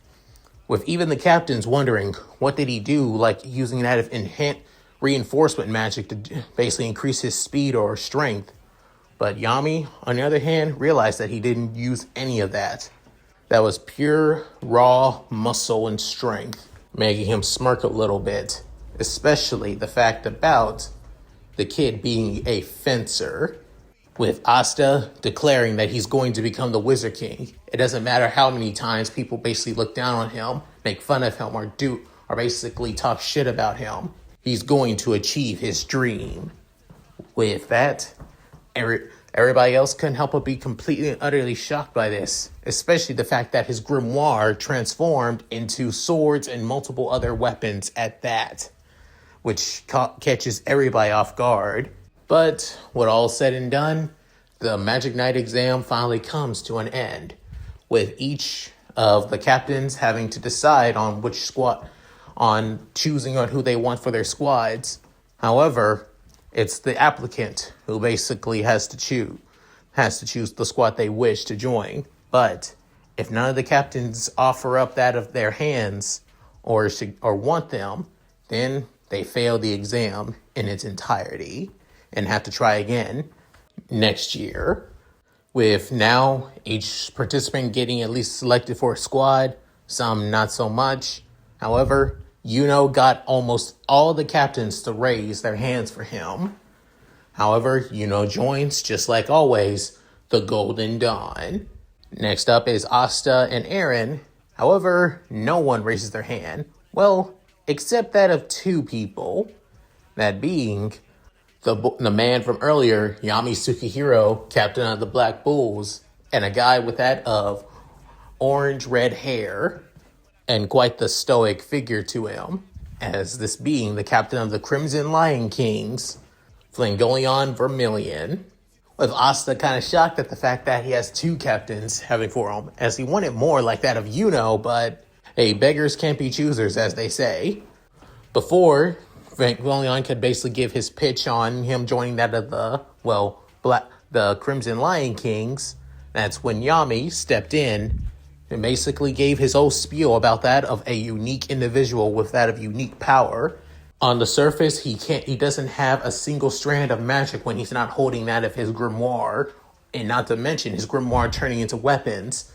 with even the captains wondering what did he do, like using that of reinforcement magic to basically increase his speed or strength. But Yami, on the other hand, realized that he didn't use any of that. That was pure, raw muscle and strength, making him smirk a little bit, especially the fact about the kid being a fencer, with Asta declaring that he's going to become the Wizard King. It doesn't matter how many times people basically look down on him, make fun of him, or basically talk shit about him. He's going to achieve his dream. With that, everybody else couldn't help but be completely and utterly shocked by this, especially the fact that his grimoire transformed into swords and multiple other weapons at that, which catches everybody off guard. But with all said and done, the Magic Knight exam finally comes to an end, with each of the captains having to decide on choosing on who they want for their squads. However, it's the applicant who basically has to choose the squad they wish to join. But if none of the captains offer up that of their hands or want them, then they fail the exam in its entirety and have to try again, next year, with now each participant getting at least selected for a squad, some not so much. However, got almost all the captains to raise their hands for him. However, joins, just like always, the Golden Dawn. Next up is Asta and Aaron. However, no one raises their hand. Well, except that of two people. That being the man from earlier, Yami Tsukihiro, captain of the Black Bulls, and a guy with that of orange-red hair, and quite the stoic figure to him, as this being the captain of the Crimson Lion Kings, Flangolion Vermilion, with Asta kind of shocked at the fact that he has two captains having for him, as he wanted more like that of but hey, beggars can't be choosers, as they say. Before, Flangolion could basically give his pitch on him joining that of the Crimson Lion Kings. That's when Yami stepped in and basically gave his whole spiel about that of a unique individual with that of unique power. On the surface, he doesn't have a single strand of magic when he's not holding that of his grimoire, and not to mention his grimoire turning into weapons.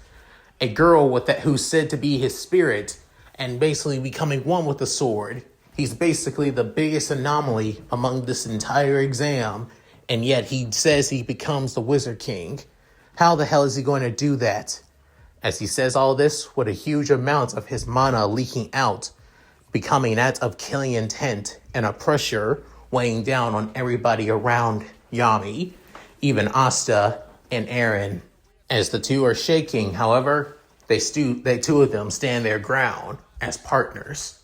A girl who's said to be his spirit, and basically becoming one with the sword. He's basically the biggest anomaly among this entire exam, and yet he says he becomes the Wizard King. How the hell is he going to do that? As he says all this with a huge amount of his mana leaking out, becoming that of killing intent and a pressure weighing down on everybody around Yami, even Asta and Aaron. As the two are shaking, however, they two of them stand their ground as partners.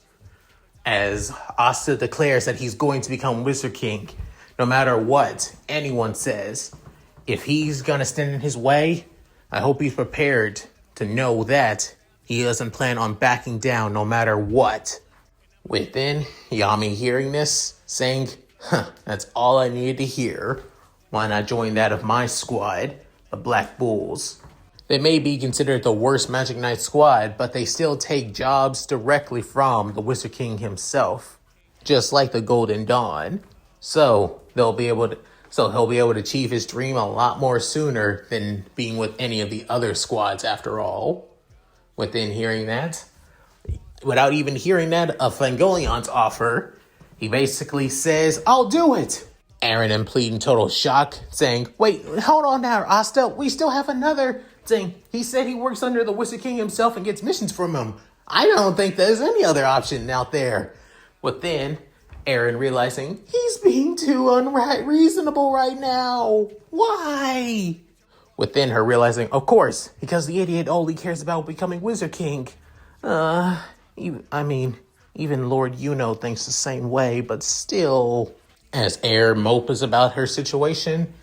As Asta declares that he's going to become Wizard King, no matter what anyone says. If he's going to stand in his way, I hope he's prepared to know that he doesn't plan on backing down no matter what. Within, Yami hearing this, saying, that's all I needed to hear. Why not join that of my squad, the Black Bulls? They may be considered the worst Magic Knight squad, but they still take jobs directly from the Wizard King himself, just like the Golden Dawn. So he'll be able to achieve his dream a lot more sooner than being with any of the other squads after all. Within hearing that, without even hearing that of Flangolion's offer, he basically says, I'll do it. Aaron in pleading total shock, saying, wait, hold on now, Asta, we still have another thing. He said he works under the Wizard King himself and gets missions from him. I don't think there's any other option out there. Within, Aaron realizing he's being too unreasonable right now. Why? Within her realizing, of course, because the idiot only cares about becoming Wizard King. Even Lord thinks the same way, but still. As Air mopes about her situation,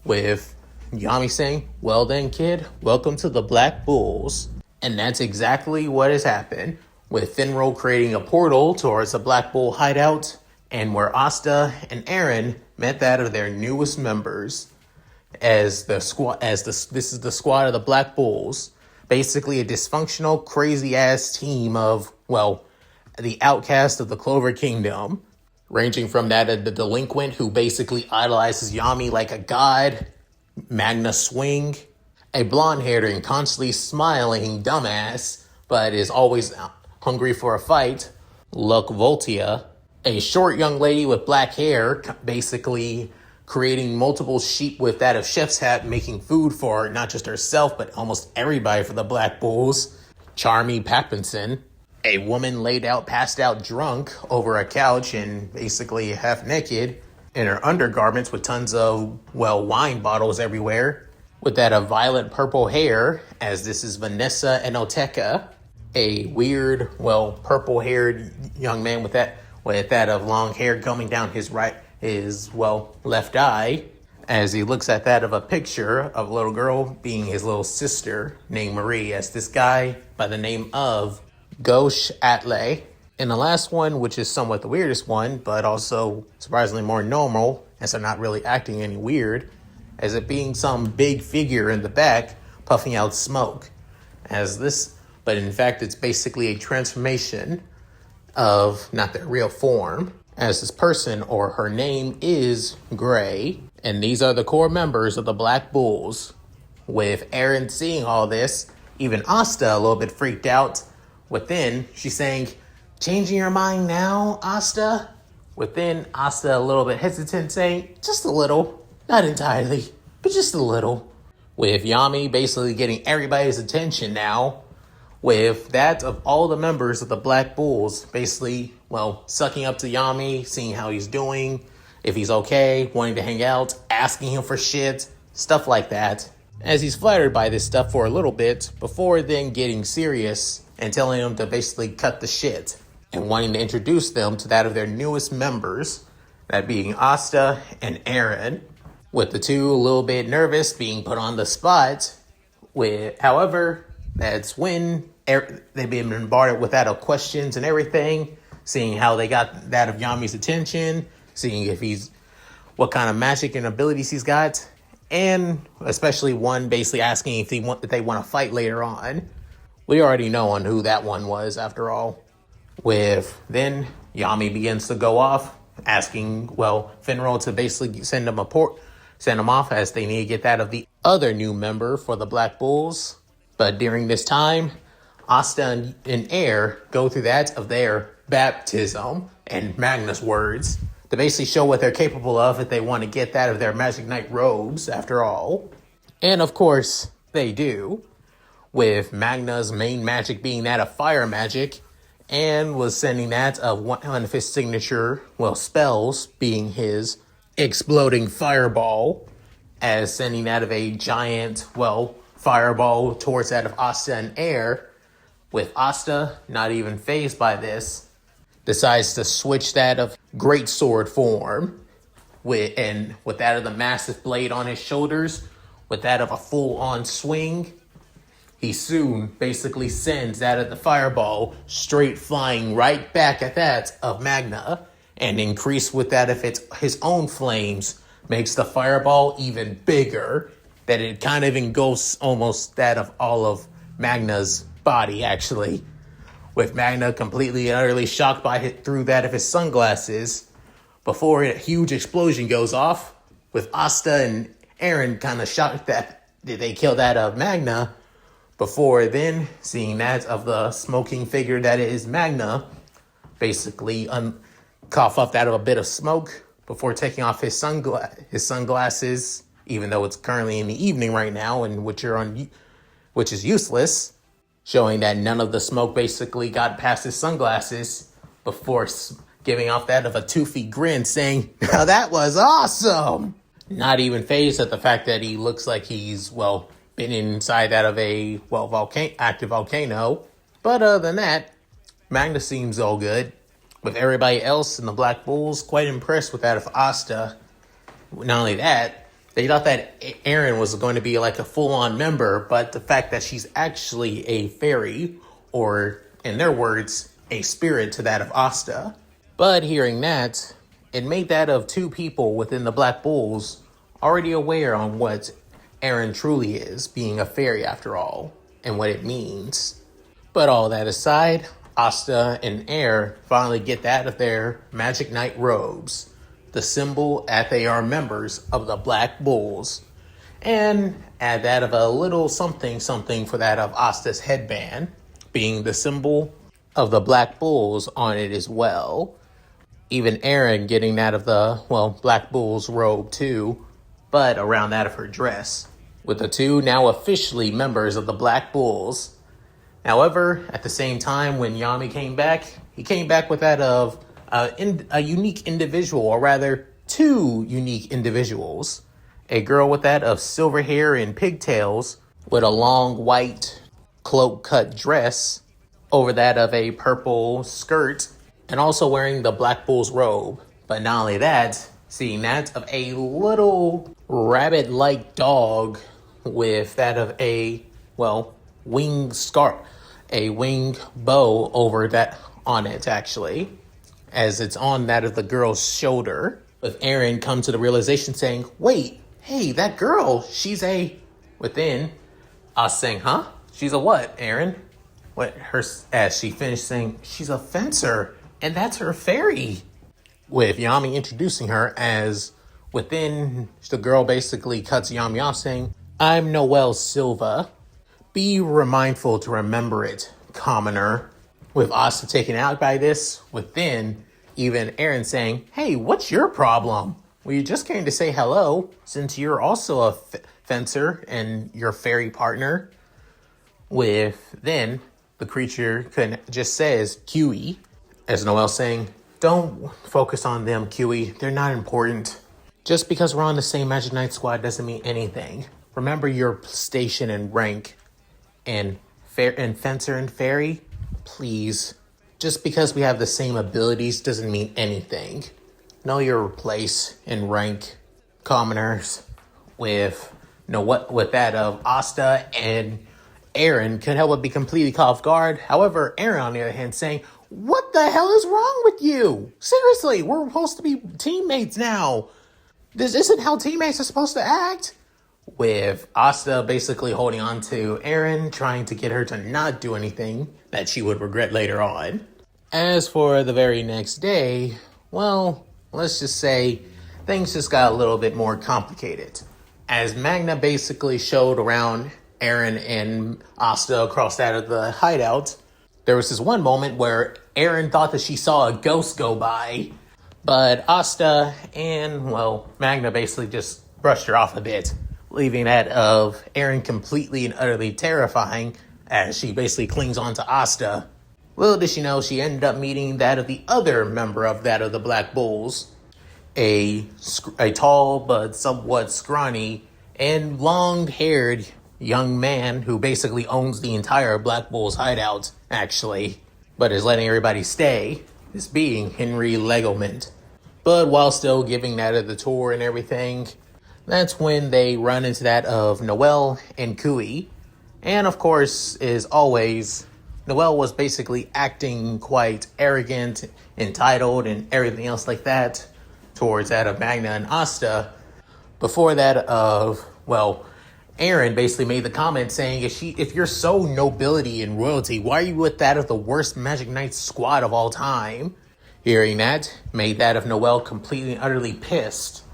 with Yami saying, well then, kid, welcome to the Black Bulls. And that's exactly what has happened, with Finro creating a portal towards the Black Bull hideout, and where Asta and Aaron met that of their newest members. This is the squad of the Black Bulls, basically a dysfunctional, crazy-ass team of, the outcast of the Clover Kingdom, ranging from that of the delinquent who basically idolizes Yami like a god, Magna Swing, a blonde-haired and constantly smiling dumbass, but is always hungry for a fight, Luck Voltia, a short young lady with black hair, basically creating multiple sheep with that of Chef's Hat, making food for not just herself, but almost everybody for the Black Bulls, Charmy Pappinson, a woman passed out drunk over a couch and basically half naked in her undergarments with tons of, wine bottles everywhere, with that of violet purple hair, as this is Vanessa Enoteka, a weird, purple-haired young man with that of long hair coming down his left eye, as he looks at that of a picture of a little girl being his little sister named Marie, as this guy by the name of Gauche Atley. And the last one, which is somewhat the weirdest one, but also surprisingly more normal, as they're not really acting any weird, as it being some big figure in the back puffing out smoke. But in fact, it's basically a transformation of not their real form, as this person or her name is Gray, And these are the core members of the Black Bulls. With Aaron seeing all this, even Asta a little bit freaked out. Within, she's saying, "Changing your mind now, Asta?" Within, Asta a little bit hesitant, saying, "Just a little. Not entirely, but just a little." With Yami basically getting everybody's attention now. With that of all the members of the Black Bulls basically, sucking up to Yami, seeing how he's doing, if he's okay, wanting to hang out, asking him for shit, stuff like that. As he's flattered by this stuff for a little bit, before then getting serious and telling him to basically cut the shit and wanting to introduce them to that of their newest members, that being Asta and Aaron, with the two a little bit nervous being put on the spot. However, that's when they've been bombarded with that of questions and everything, seeing how they got that of Yami's attention, seeing what kind of magic and abilities he's got, and especially one basically asking if they want to fight later on. We already know on who that one was, after all. Then Yami begins to go off, asking Finral to basically send him off, as they need to get that of the other new member for the Black Bulls. But during this time, Asta and Air go through that of their baptism, and Magna's words, to basically show what they're capable of if they want to get that of their Magic Knight robes, after all. And of course, they do, with Magna's main magic being that of fire magic, and was sending that of one of his signature, spells, being his exploding fireball, as sending that of a giant, fireball towards that of Asta and Air, with Asta not even fazed by this, decides to switch that of great sword form, with that of the massive blade on his shoulders, with that of a full-on swing. He soon basically sends that of the fireball straight flying right back at that of Magna, and increased with that of his own flames, makes the fireball even bigger, that it kind of engulfs almost that of all of Magna's body, actually. With Magna completely and utterly shocked through that of his sunglasses, before a huge explosion goes off, with Asta and Aaron kind of shocked that they killed that of Magna, before then seeing that of the smoking figure that is Magna, basically cough up that of a bit of smoke, before taking off his sunglasses, even though it's currently in the evening right now, and which is useless, showing that none of the smoke basically got past his sunglasses, before giving off that of a toothy grin, saying, "Now that was awesome!" Not even fazed at the fact that he looks like he's, been inside that of a, active volcano. But other than that, Magna seems all good, with everybody else in the Black Bulls quite impressed with that of Asta. Not only that, they thought that Aaron was going to be like a full-on member, but the fact that she's actually a fairy, or, in their words, a spirit to that of Asta. But hearing that, it made that of two people within the Black Bulls already aware on what Aaron truly is, being a fairy after all, and what it means. But all that aside, Asta and Air finally get that of their Magic Knight robes, the symbol that they are members of the Black Bulls, and add that of a little something for that of Asta's headband, being the symbol of the Black Bulls on it as well. Even Aaron getting that of the, Black Bull's robe too, but around that of her dress, with the two now officially members of the Black Bulls. However, at the same time, when Yami came back, he came back with that of a unique individual, or rather, two unique individuals. A girl with that of silver hair and pigtails, with a long white cloak-cut dress over that of a purple skirt, and also wearing the Black Bull's robe. But not only that, seeing that of a little rabbit-like dog with that of a, wing scarf, a wing bow over that on it, actually, as it's on that of the girl's shoulder. With Aaron come to the realization saying, "Wait, hey, that girl, she's a..." Within, us saying, "Huh? She's a what, Aaron?" As she finished saying, "She's a fencer, and that's her fairy." With Yami introducing her as, Within, the girl basically cuts Yami off saying, I'm Noelle Silva. Be mindful to remember it, commoner. With Asta taken out by this, within, even Aaron saying, hey, what's your problem? Well, you just came to say hello, since you're also a fencer and your fairy partner. With then, the creature just says, QE, as Noelle saying, don't focus on them, QE. They're not important. Just because we're on the same Magic Knight squad doesn't mean anything. Remember your station and rank and fencer and fairy, please. Just because we have the same abilities doesn't mean anything. Know your place and rank, commoners. With that of Asta and Aaron could help but be completely caught off guard. However, Aaron on the other hand saying, what the hell is wrong with you? Seriously, we're supposed to be teammates now. This isn't how teammates are supposed to act. With Asta basically holding on to Aaron, trying to get her to not do anything that she would regret later on. As for the very next day, well, let's just say things just got a little bit more complicated. As Magna basically showed around Aaron and Asta across that of the hideout, there was this one moment where Aaron thought that she saw a ghost go by, but Asta and, well, Magna basically just brushed her off a bit, leaving that of Aaron completely and utterly terrifying as she basically clings on to Asta. Little did she know she ended up meeting that of the other member of that of the Black Bulls, a tall but somewhat scrawny and long-haired young man who basically owns the entire Black Bulls hideout, actually, but is letting everybody stay, this being Henry Legoment. But while still giving that of the tour and everything, that's when they run into that of Noelle and Kui. And of course, as always, Noelle was basically acting quite arrogant, entitled, and everything else like that towards that of Magna and Asta. Before that of, well, Aaron basically made the comment saying, if you're so nobility and royalty, why are you with that of the worst Magic Knight squad of all time? Hearing that, made that of Noelle completely and utterly pissed,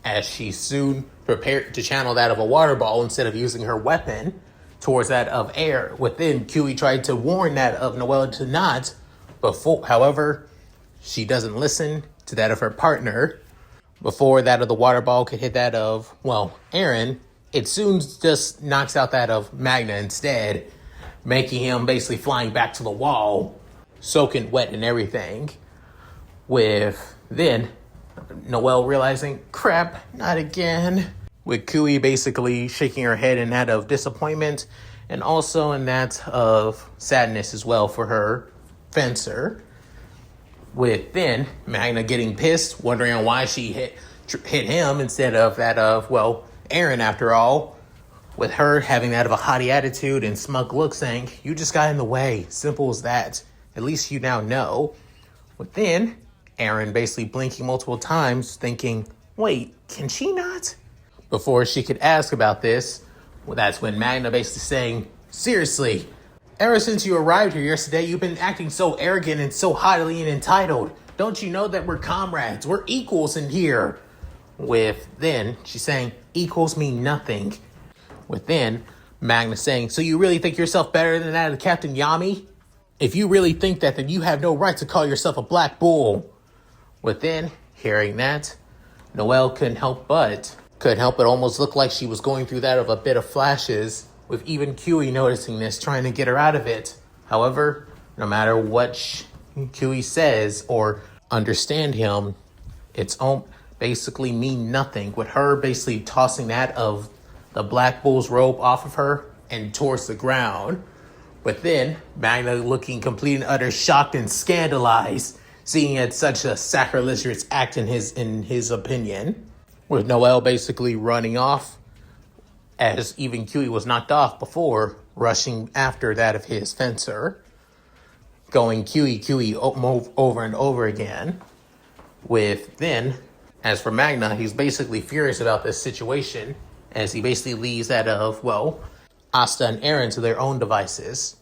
as she soon prepared to channel that of a water ball instead of using her weapon towards that of air. Within, Kui tried to warn that of Noelle to not, however, she doesn't listen to that of her partner. Before that of the water ball could hit that of, well, Aaron, it soon just knocks out that of Magna instead, making him basically flying back to the wall, soaking wet and everything. With then Noelle realizing, crap, not again. With Kui basically shaking her head in that of disappointment and also in that of sadness as well for her fencer. With then Magna getting pissed, wondering why she hit him instead of that of, well, Aaron after all. With her having that of a haughty attitude and smug look saying, you just got in the way, simple as that. At least you now know. With then Aaron basically blinking multiple times thinking, wait, can she not? Before she could ask about this, well, that's when Magna basically saying, seriously, ever since you arrived here yesterday, you've been acting so arrogant and so haughtily and entitled. Don't you know that we're comrades? We're equals in here. With then, she's saying, equals mean nothing. With then, Magna saying, so you really think yourself better than that of Captain Yami? If you really think that, then you have no right to call yourself a Black Bull. With then, hearing that, Noelle couldn't help but almost look like she was going through that of a bit of flashes, with even Kui noticing this, trying to get her out of it. However, no matter what Kui says or understand him, it's basically mean nothing, with her basically tossing that of the Black Bull's robe off of her and towards the ground. But then, Magna looking complete and utter shocked and scandalized, seeing it such a sacrilegious act in his opinion. With Noelle basically running off, as even Kui was knocked off before, rushing after that of his fencer, going Kui over and over again. With then, as for Magna, he's basically furious about this situation, as he basically leaves that of, well, Asta and Aaron to their own devices.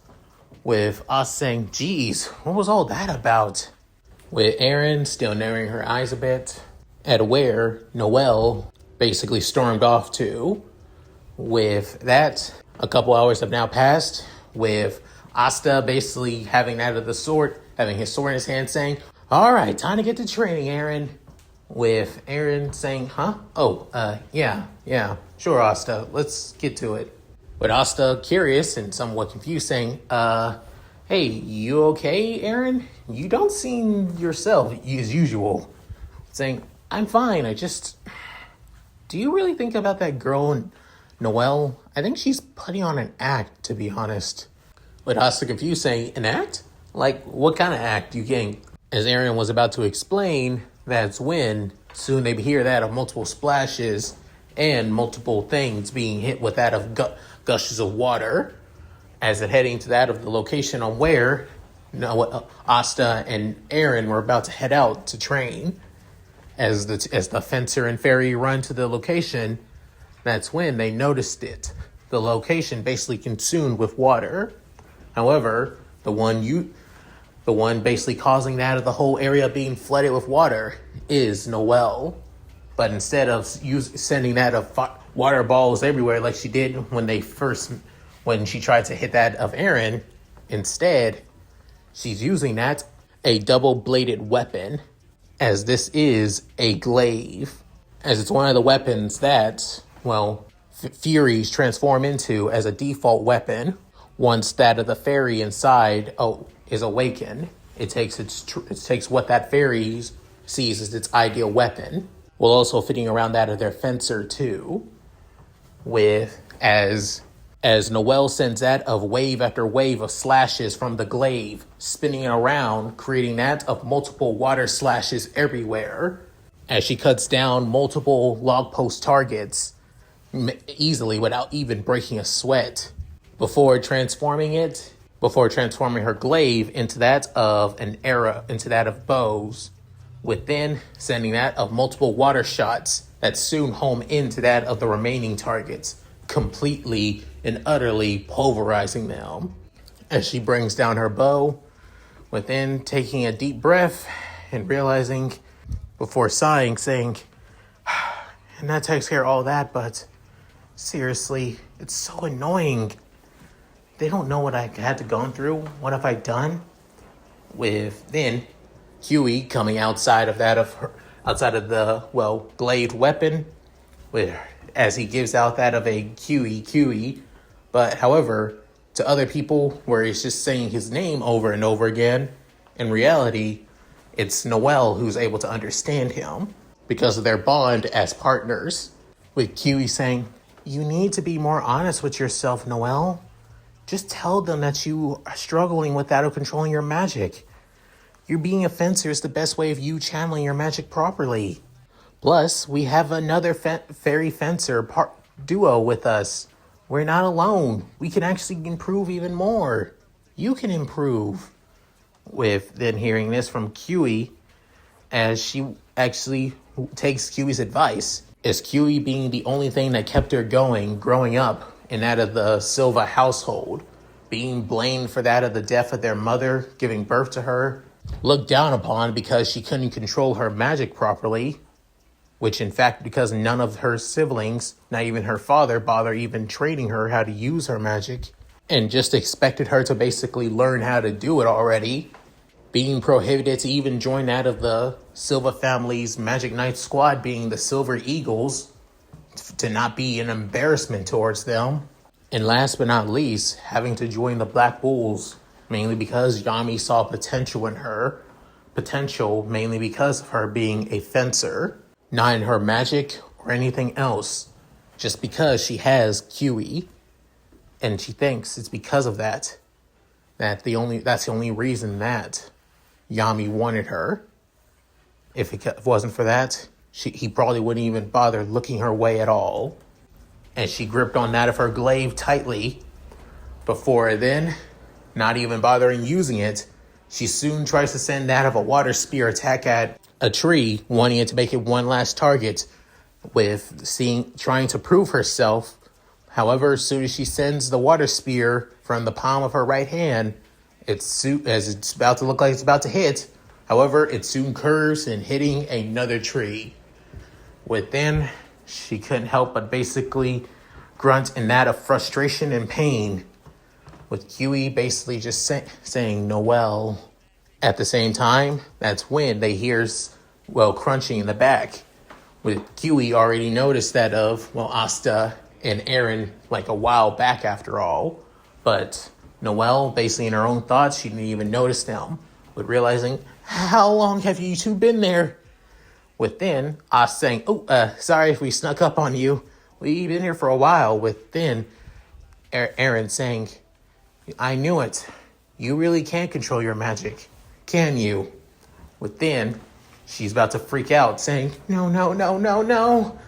With Asta saying, geez, what was all that about? With Aaron still narrowing her eyes a bit, at where Noelle basically stormed off to. With that, a couple hours have now passed, with Asta basically having his sword in his hand, saying, "All right, time to get to training, Aaron." With Aaron saying, "Huh? Oh, yeah, sure, Asta, let's get to it." With Asta curious and somewhat confused, saying, "Hey, you okay, Aaron? You don't seem yourself as usual." Saying, "I'm fine, do you really think about that girl, Noelle? I think she's putting on an act, to be honest." With Asta confused, saying, "An act? Like, what kind of act do you think?" As Aaron was about to explain, that's when soon they hear that of multiple splashes and multiple things being hit with that of gushes of water, as it heading to that of the location on where Asta and Aaron were about to head out to train. As the fencer and fairy run to the location, that's when they noticed it. The location basically consumed with water. However, the one basically causing that of the whole area being flooded with water is Noelle. But instead of sending that of water balls everywhere like she did when she tried to hit that of Aaron, instead, she's using that a double-bladed weapon, as this is a glaive, as it's one of the weapons that, Furies transform into as a default weapon once that of the fairy inside is awakened. It takes what that fairy sees as its ideal weapon, while also fitting around that of their fencer too. As Noelle sends that of wave after wave of slashes from the glaive, spinning it around, creating that of multiple water slashes everywhere, as she cuts down multiple log post targets easily without even breaking a sweat, before transforming her glaive into that of bows, within sending that of multiple water shots that soon home into that of the remaining targets, completely and utterly pulverizing them. As she brings down her bow, within taking a deep breath and realizing, before sighing, saying, "And that takes care of all that, but seriously, it's so annoying. They don't know what I had to go through. What have I done?" With then Huey coming outside of the glaive weapon, as he gives out that of a QE. But however, to other people, where he's just saying his name over and over again, in reality, it's Noelle who's able to understand him because of their bond as partners. With QE saying, "You need to be more honest with yourself, Noelle. Just tell them that you are struggling with that of controlling your magic. You being a fencer is the best way of you channeling your magic properly. Plus, we have another fairy fencer duo with us. We're not alone. We can actually improve even more. You can improve." With then hearing this from QE, as she actually takes QE's advice, as QE being the only thing that kept her going growing up in that of the Silva household, being blamed for that of the death of their mother giving birth to her, looked down upon because she couldn't control her magic properly, which in fact, because none of her siblings, not even her father, bother even training her how to use her magic, and just expected her to basically learn how to do it already, being prohibited to even join that of the Silva family's Magic Knight squad, being the Silver Eagles, to not be an embarrassment towards them. And last but not least, having to join the Black Bulls, mainly because Yami saw potential in her. Potential mainly because of her being a fencer, not in her magic or anything else, just because she has QE. And she thinks it's because of that, that's the only reason that Yami wanted her. If it wasn't for that, he probably wouldn't even bother looking her way at all. And she gripped on that of her glaive tightly. Before then, not even bothering using it, she soon tries to send that of a water spear attack at a tree, wanting it to make it one last target, trying to prove herself. However, as soon as she sends the water spear from the palm of her right hand, as it's about to look like it's about to hit, however, it soon curves and hitting another tree, Within, she couldn't help but basically grunt in that of frustration and pain, with Huey basically just saying Noel. At the same time, that's when they hear, crunching in the back. With Huey already noticed that of, Asta and Aaron like a while back after all. But Noelle, basically in her own thoughts, she didn't even notice them. With realizing, how long have you two been there? With then, Asta saying, sorry if we snuck up on you. We've been here for a while. With then, Aaron saying, I knew it. You really can't control your magic, can you? With then, she's about to freak out, saying, no, no, no, no, no.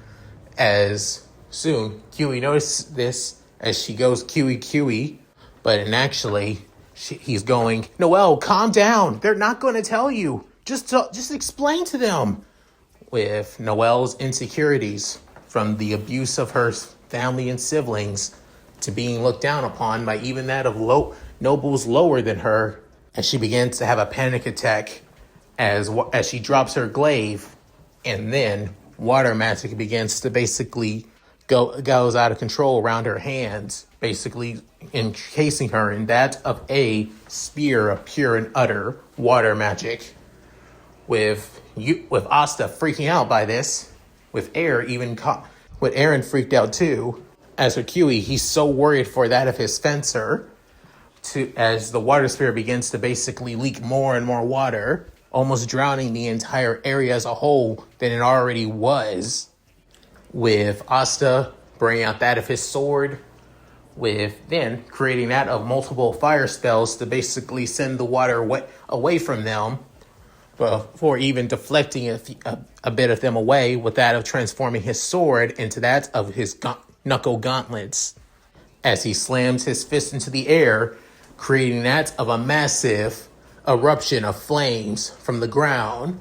As soon, Huey notices this as she goes, Huey. But actually, he's going, Noelle, calm down. They're not going to tell you. Just explain to them. With Noelle's insecurities from the abuse of her family and siblings to being looked down upon by even that of nobles lower than her, as she begins to have a panic attack as she drops her glaive, and then water magic begins to basically goes out of control around her hands, basically encasing her in that of a spear of pure and utter water magic. With Asta freaking out by this, with Aaron freaked out too, as for Huey, he's so worried for that of his fencer, as the water sphere begins to basically leak more and more water, almost drowning the entire area as a whole than it already was. With Asta bringing out that of his sword, with then creating that of multiple fire spells to basically send the water away from them, before even deflecting a bit of them away, with that of transforming his sword into that of his knuckle gauntlets, as he slams his fist into the air, creating that of a massive eruption of flames from the ground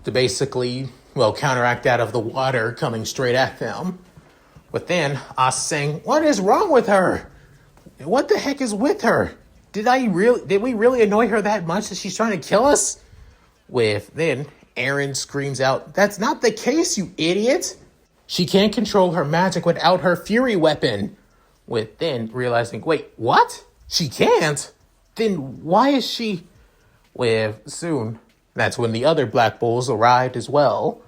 to basically, counteract that of the water coming straight at them. But then, Asta saying, what is wrong with her? What the heck is with her? Did we really annoy her that much that she's trying to kill us? With then, Aaron screams out, that's not the case, you idiot! She can't control her magic without her fury weapon. With then realizing, wait, what? She can't? Then why is she... With soon, that's when the other Black Bulls arrived as well.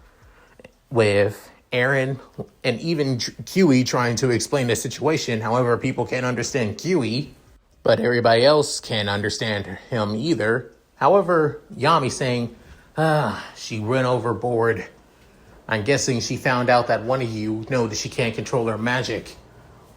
With Aaron and even Huey trying to explain the situation. However, people can't understand Huey, but everybody else can't understand him either. However, Yami saying, she went overboard. I'm guessing she found out that one of you know that she can't control her magic.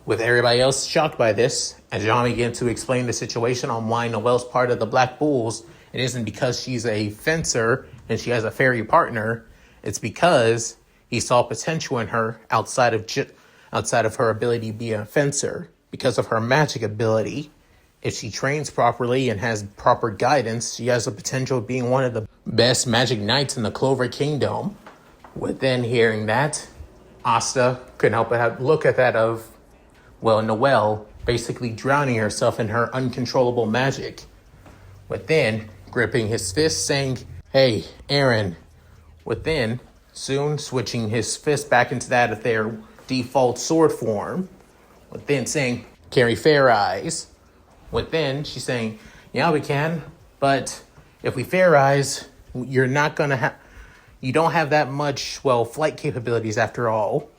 With everybody else shocked by this, as Yami began to explain the situation on why Noelle's part of the Black Bulls, it isn't because she's a fencer and she has a fairy partner. It's because he saw potential in her outside of her ability to be a fencer, because of her magic ability. If she trains properly and has proper guidance, she has the potential of being one of the best magic knights in the Clover Kingdom. With then hearing that, Asta couldn't help but look at that of, Noelle basically drowning herself in her uncontrollable magic. With then gripping his fist saying, hey, Aaron. With then soon switching his fist back into that of their default sword form. With then saying, carry fair eyes. With then, she's saying, yeah, we can, but if we fair eyes, you're not going to you don't have that much, flight capabilities after all.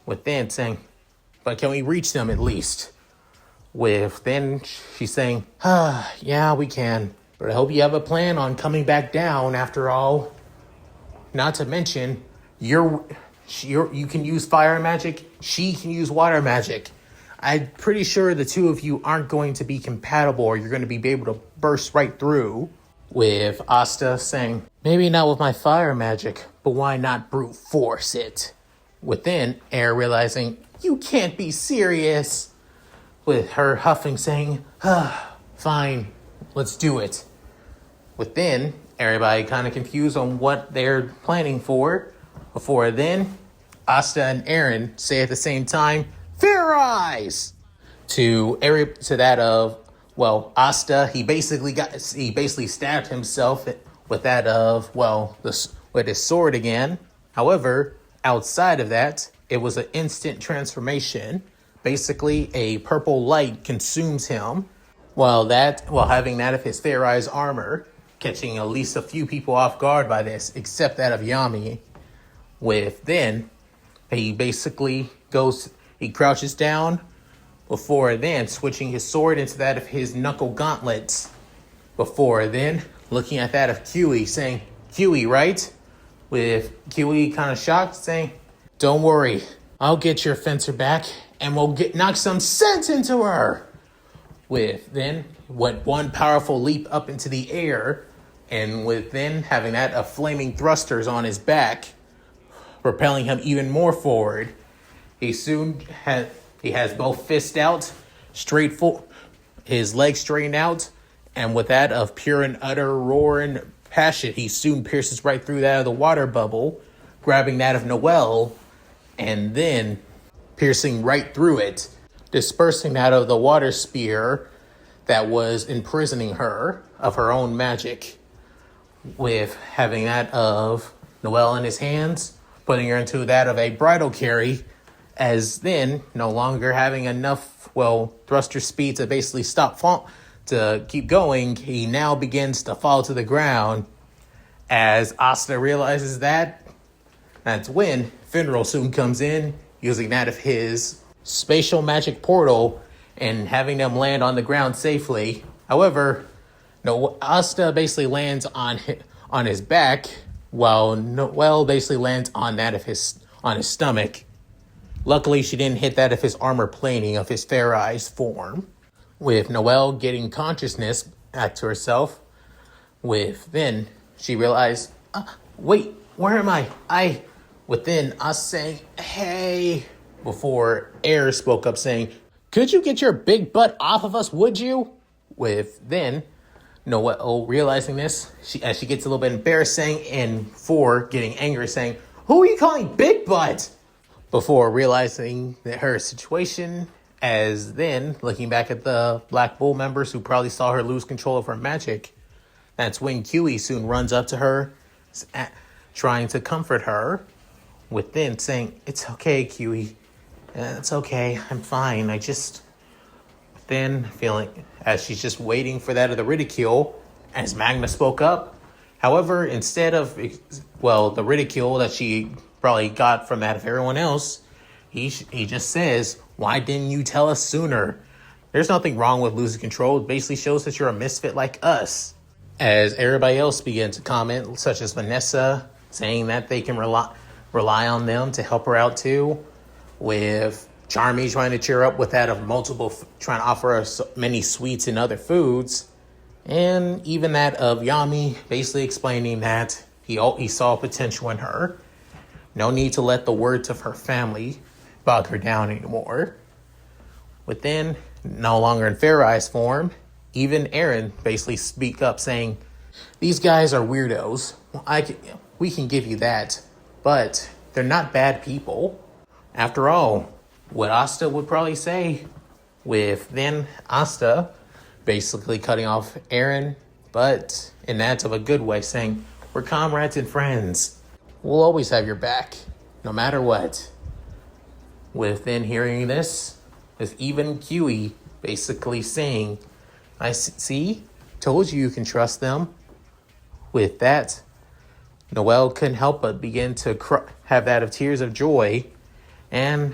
With then saying, but can we reach them at least? With then, she's saying, yeah, we can, but I hope you have a plan on coming back down after all. Not to mention, you can use fire magic, she can use water magic. I'm pretty sure the two of you aren't going to be compatible, or you're going to be able to burst right through. With Asta saying, maybe not with my fire magic, but why not brute force it? Within, Air realizing, you can't be serious. With her huffing saying, fine, let's do it. Within, everybody kind of confused on what they're planning for. Before then, Asta and Aaron say at the same time, fair eyes! To that of, Asta, he basically stabbed himself with that of, with his sword again. However, outside of that, it was an instant transformation. Basically, a purple light consumes him while having that of his Fair-Eyes armor, catching at least a few people off guard by this, except that of Yami. He basically he crouches down before then switching his sword into that of his knuckle gauntlets. Before then, looking at that of Kiwi, saying, Kiwi, right? With Kiwi kind of shocked, saying, don't worry, I'll get your fencer back and we'll knock some sense into her. Went one powerful leap up into the air, and having that of flaming thrusters on his back, propelling him even more forward. He has both fists out, his legs straightened out, and with that of pure and utter roar and passion, he soon pierces right through that of the water bubble, grabbing that of Noelle, and then piercing right through it, dispersing that of the water spear that was imprisoning her of her own magic. With having that of Noelle in his hands, putting her into that of a bridal carry, as then, no longer having enough, thruster speed to basically to keep going, he now begins to fall to the ground. As Asta realizes that's when Finral soon comes in, using that of his spatial magic portal and having them land on the ground safely. However, Asta basically lands on his back, while Noelle basically lands on his stomach. Luckily, she didn't hit that of his armor plating of his Fair-Eyes form. With Noelle getting consciousness back to herself, then she realized, wait, where am I? Within us saying, hey, before Air spoke up saying, could you get your big butt off of us, would you? Then Noelle realizing this, as she gets a little bit embarrassed, and for getting angry, saying, who are you calling big butt? Before realizing that her situation, as then looking back at the Black Bull members who probably saw her lose control of her magic, that's when Kiwi soon runs up to her, trying to comfort her, within saying, it's okay, Kiwi. It's okay, I'm fine. I just then feeling as she's just waiting for that of the ridicule, as Magma spoke up. However, instead of the ridicule that she probably got from that of everyone else, he just says, why didn't you tell us sooner? There's nothing wrong with losing control. It basically shows that you're a misfit like us. As everybody else began to comment, such as Vanessa, saying that they can rely on them to help her out too, with Charmy trying to cheer up with that of trying to offer us many sweets and other foods, and even that of Yami basically explaining that he saw potential in her. No need to let the words of her family bog her down anymore. Within, no longer in Fair-Eyes form, even Aaron basically speak up saying, these guys are weirdos. We can give you that, but they're not bad people. After all, what Asta would probably say, with then Asta basically cutting off Aaron, but in that of a good way, saying, we're comrades and friends. We'll always have your back, no matter what. Within hearing this, with even Kiwi basically saying, I see, told you can trust them. With that, Noelle couldn't help but begin to have that of tears of joy and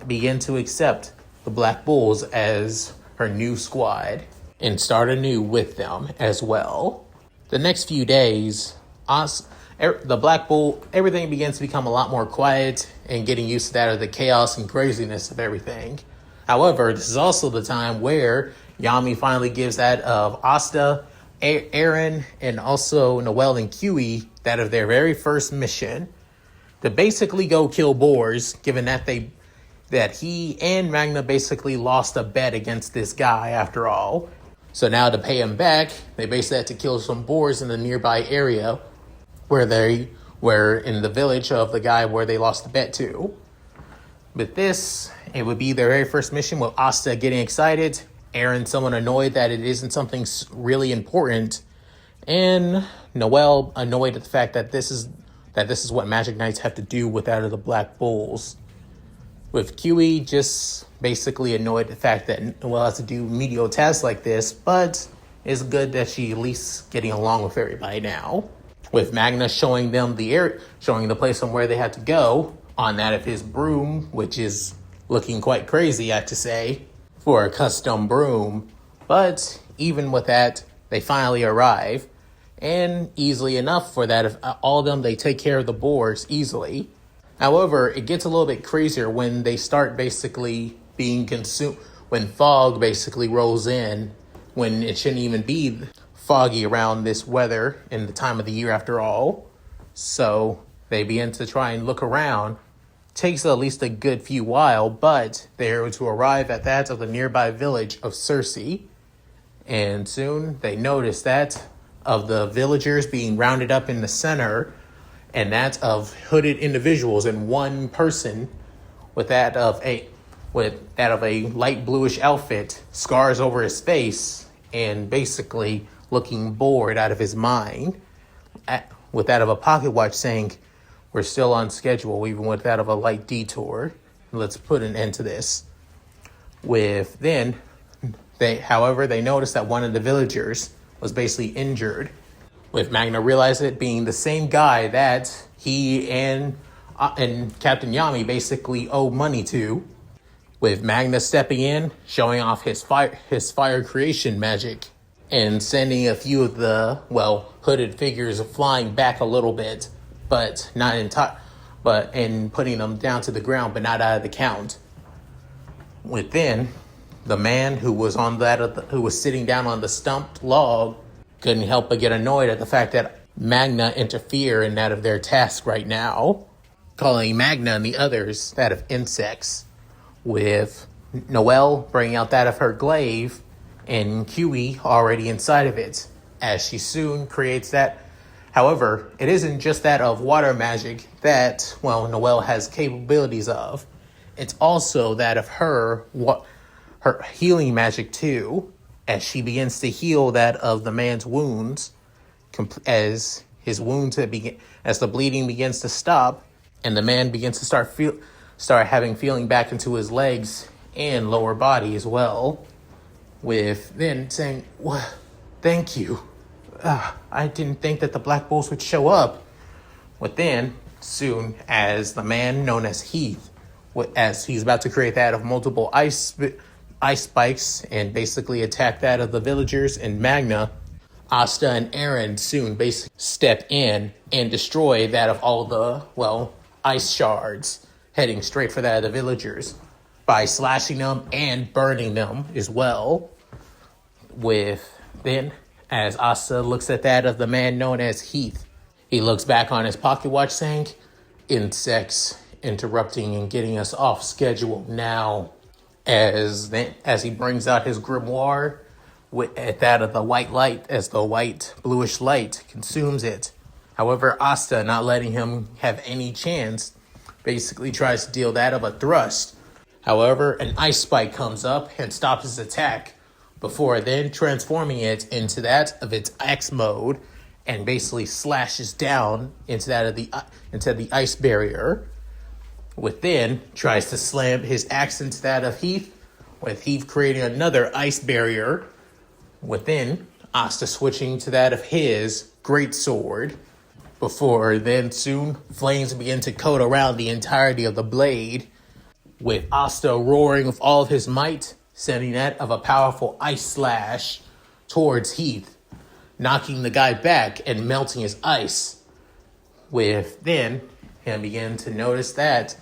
begin to accept the Black Bulls as her new squad and start anew with them as well. The next few days, the Black Bull, everything begins to become a lot more quiet and getting used to that of the chaos and craziness of everything. However, this is also the time where Yami finally gives that of Asta, Aaron, and also Noelle and Kiwi that of their very first mission to basically go kill boars, given that he and Magna basically lost a bet against this guy after all. So now to pay him back, they basically had to kill some boars in the nearby area where they were in the village of the guy where they lost the bet to. With this, it would be their very first mission, with Asta getting excited, Aaron somewhat annoyed that it isn't something really important, and Noelle annoyed at the fact that this is that this is what Magic Knights have to do with that of the Black Bulls. With Kiwi just basically annoyed the fact that Noelle has to do medial tasks like this, but it's good that she at least getting along with everybody now. With Magna showing them showing the place on where they had to go on that of his broom, which is looking quite crazy, I have to say, for a custom broom. But even with that, they finally arrive, and easily enough for that of all of them, they take care of the boars easily. However, it gets a little bit crazier when they start basically being consumed, when fog basically rolls in, when it shouldn't even be foggy around this weather in the time of the year after all. So they begin to try and look around. Takes at least a good few while, but they're able to arrive at that of the nearby village of Circe. And soon they notice that of the villagers being rounded up in the center, and that of hooded individuals and one person with that of a light bluish outfit, scars over his face, and basically looking bored out of his mind, with that of a pocket watch saying, "We're still on schedule, even with that of a light detour. Let's put an end to this." However, they noticed that one of the villagers was basically injured, with Magna realizing it being the same guy that he and Captain Yami basically owe money to, with Magna stepping in, showing off his fire creation magic, and sending a few of the, hooded figures flying back a little bit, but not and putting them down to the ground, but not out of the count. Within, the man who was who was sitting down on the stumped log couldn't help but get annoyed at the fact that Magna interfere in that of their task right now, calling Magna and the others that of insects, with Noelle bringing out that of her glaive and Kiwi already inside of it, as she soon creates that. However, it isn't just that of water magic that, Noelle has capabilities of. It's also that of her healing magic too, as she begins to heal that of the man's wounds, as the bleeding begins to stop, and the man begins to start having feeling back into his legs and lower body as well, with then saying, "Well, thank you. I didn't think that the Black Bulls would show up." Within, soon as the man known as Heath, as he's about to create that of multiple ice spikes and basically attack that of the villagers and Magna, Asta and Aaron soon basically step in and destroy that of all the, ice shards, heading straight for that of the villagers by slashing them and burning them as well. As Asta looks at that of the man known as Heath, he looks back on his pocket watch saying, "Insects interrupting and getting us off schedule now." As he brings out his grimoire at that of the white light, as the white bluish light consumes it. However, Asta, not letting him have any chance, basically tries to deal that of a thrust. However, an ice spike comes up and stops his attack, before then transforming it into that of its X mode, and basically slashes down into the ice barrier. Within, tries to slam his axe into that of Heath, with Heath creating another ice barrier. Within, Asta switching to that of his great sword, before then soon flames begin to coat around the entirety of the blade, with Asta roaring with all of his might, sending that of a powerful ice slash towards Heath, knocking the guy back and melting his ice. With then him begin to notice that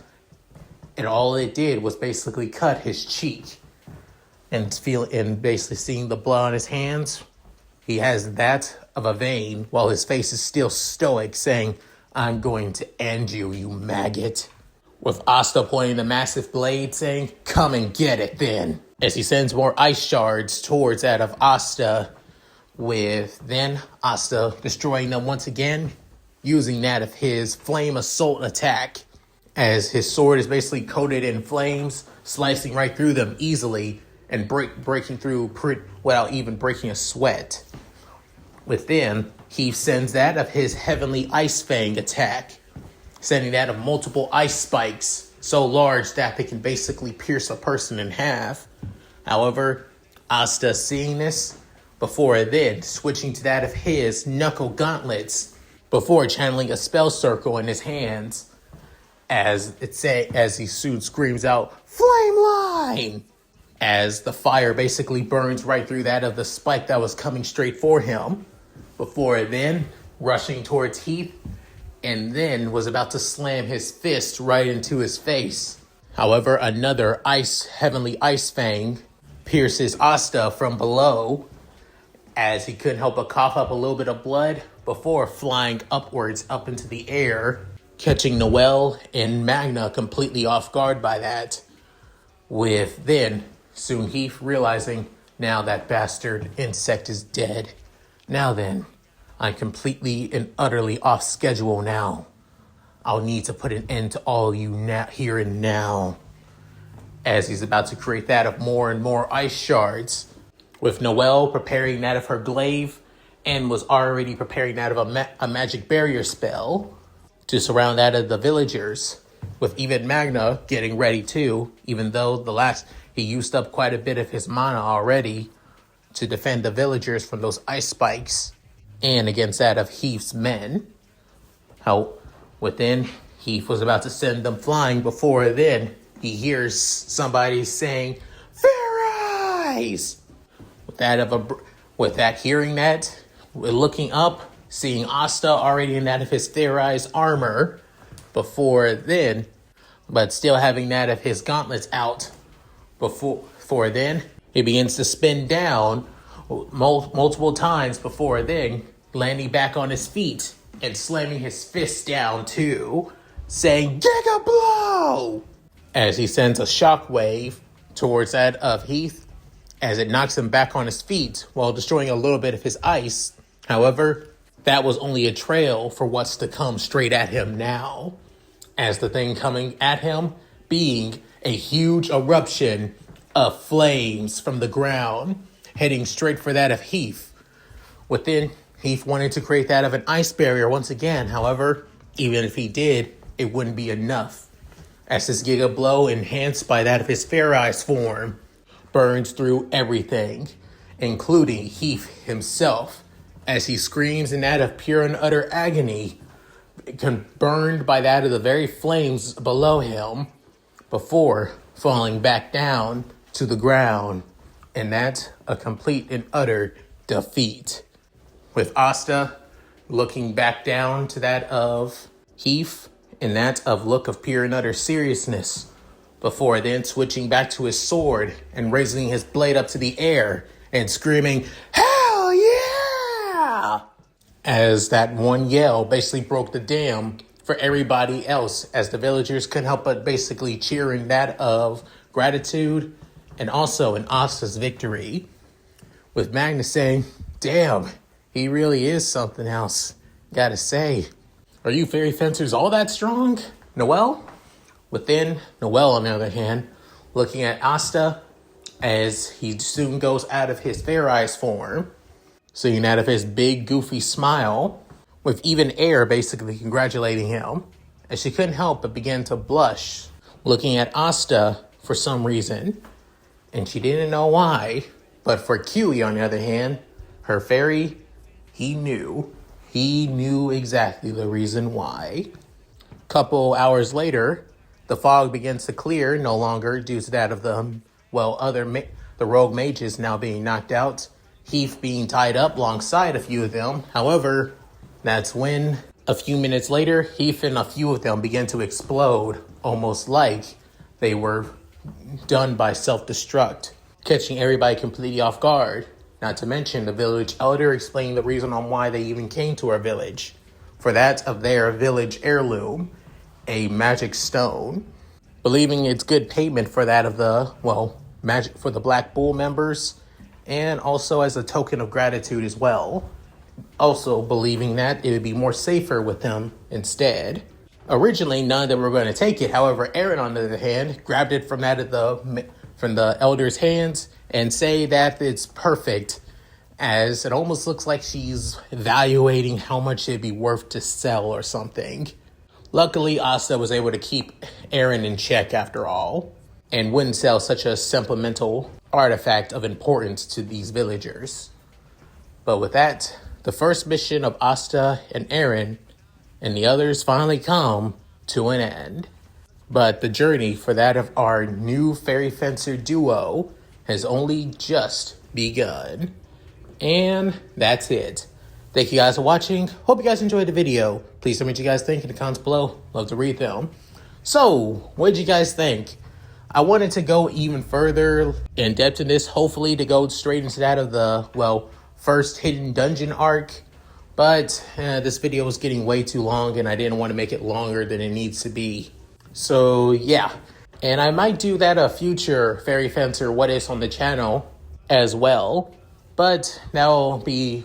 all it did was basically cut his cheek, and basically seeing the blood on his hands, he has that of a vein, while his face is still stoic, saying, "I'm going to end you, you maggot." With Asta pointing the massive blade, saying, "Come and get it then," as he sends more ice shards towards that of Asta, with then Asta destroying them once again, using that of his flame assault attack, as his sword is basically coated in flames, slicing right through them easily, and breaking through without even breaking a sweat. Within, he sends that of his heavenly ice fang attack, sending that of multiple ice spikes so large that they can basically pierce a person in half. However, Asta seeing this, before then switching to that of his knuckle gauntlets, before channeling a spell circle in his hands, as he soon screams out, "Flame line!" As the fire basically burns right through that of the spike that was coming straight for him, before then rushing towards Heath, and then was about to slam his fist right into his face. However, another heavenly ice fang pierces Asta from below, as he couldn't help but cough up a little bit of blood before flying upwards up into the air, catching Noelle and Magna completely off guard by that, with then soon Heath realizing, now that bastard insect is dead. Now then, I'm completely and utterly off schedule now. I'll need to put an end to all you here and now. As he's about to create that of more and more ice shards, with Noelle preparing that of her glaive, and was already preparing that of a magic barrier spell to surround that of the villagers, with even Magna getting ready too, even though he used up quite a bit of his mana already to defend the villagers from those ice spikes, and against that of Heath's men. Within, Heath was about to send them flying before then he hears somebody saying, "Fair eyes!" Hearing that, looking up, seeing Asta already in that of his fair eyes armor before then, but still having that of his gauntlets out before then, he begins to spin down multiple times before then, landing back on his feet and slamming his fist down too, saying, "Giga blow!" as he sends a shockwave towards that of Heath, as it knocks him back on his feet while destroying a little bit of his ice. However, that was only a trail for what's to come straight at him now, as the thing coming at him being a huge eruption of flames from the ground, heading straight for that of Heath. Within, Heath wanted to create that of an ice barrier once again. However, even if he did, it wouldn't be enough, as his Giga Blow, enhanced by that of his Fair Eyes form, burns through everything, including Heath himself, as he screams in that of pure and utter agony, burned by that of the very flames below him, before falling back down to the ground, and that's a complete and utter defeat. With Asta looking back down to that of Heath, and that of look of pure and utter seriousness, before then switching back to his sword and raising his blade up to the air and screaming, "Hell yeah!" As that one yell basically broke the dam for everybody else, as the villagers couldn't help but basically cheering that of gratitude and also an Asta's victory, with Magnus saying, "Damn, he really is something else, gotta say. Are you fairy fencers all that strong?" Noelle? Within, Noelle, on the other hand, looking at Asta as he soon goes out of his Fair Eyes form, seeing out of his big goofy smile, with even air basically congratulating him, as she couldn't help but begin to blush, looking at Asta for some reason, and she didn't know why, but for Kiwi, on the other hand, her fairy, he knew exactly the reason why. Couple hours later, the fog begins to clear, no longer due to that of the rogue mages now being knocked out, Heath being tied up alongside a few of them. However, that's when, a few minutes later, Heath and a few of them began to explode, almost like they were done by self-destruct, catching everybody completely off guard. Not to mention the village elder explaining the reason on why they even came to our village, for that of their village heirloom, a magic stone, believing it's good payment for that of the, magic for the Black Bull members, and also as a token of gratitude as well. Also believing that it would be more safer with them instead. Originally, none of them were going to take it. However, Erin, on the other hand, grabbed it from the elder's hands and say that it's perfect, as it almost looks like she's evaluating how much it'd be worth to sell or something. Luckily, Asta was able to keep Aaron in check after all, and wouldn't sell such a sentimental artifact of importance to these villagers. But with that, the first mission of Asta and Aaron and the others finally come to an end. But the journey for that of our new fairy fencer duo has only just begun. And that's it. Thank you guys for watching. Hope you guys enjoyed the video. Please tell me what you guys think in the comments below. Love to read them. So, what did you guys think? I wanted to go even further in depth in this, hopefully to go straight into that of the, well, first hidden dungeon arc. But this video was getting way too long and I didn't want to make it longer than it needs to be. So, yeah. And I might do that a future Fairy Fencer What Is on the channel as well. But that'll be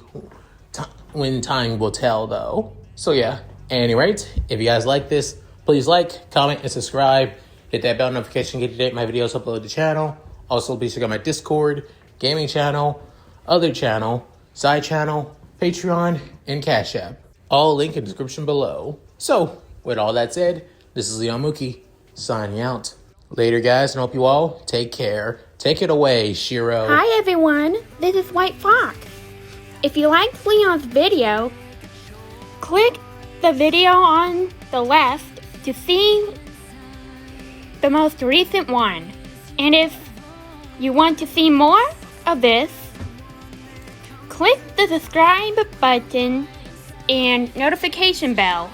when time will tell, though. So yeah, at any rate, if you guys like this, please like, comment, and subscribe. Hit that bell notification, get to date my videos uploaded to the channel. Also, please check out my Discord, gaming channel, other channel, side channel, Patreon, and Cash App. All link in the description below. So, with all that said, this is Leon Mookie, signing out. Later, guys, and hope you all take care. Take it away, Shiro. Hi, everyone. This is White Fox. If you liked Leon's video, click the video on the left to see the most recent one. And if you want to see more of this, click the subscribe button and notification bell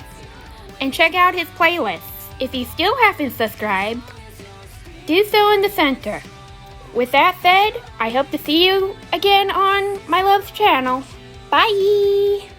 and check out his playlists. If you still haven't subscribed, do so in the center. With that said, I hope to see you again on my love's channel. Bye!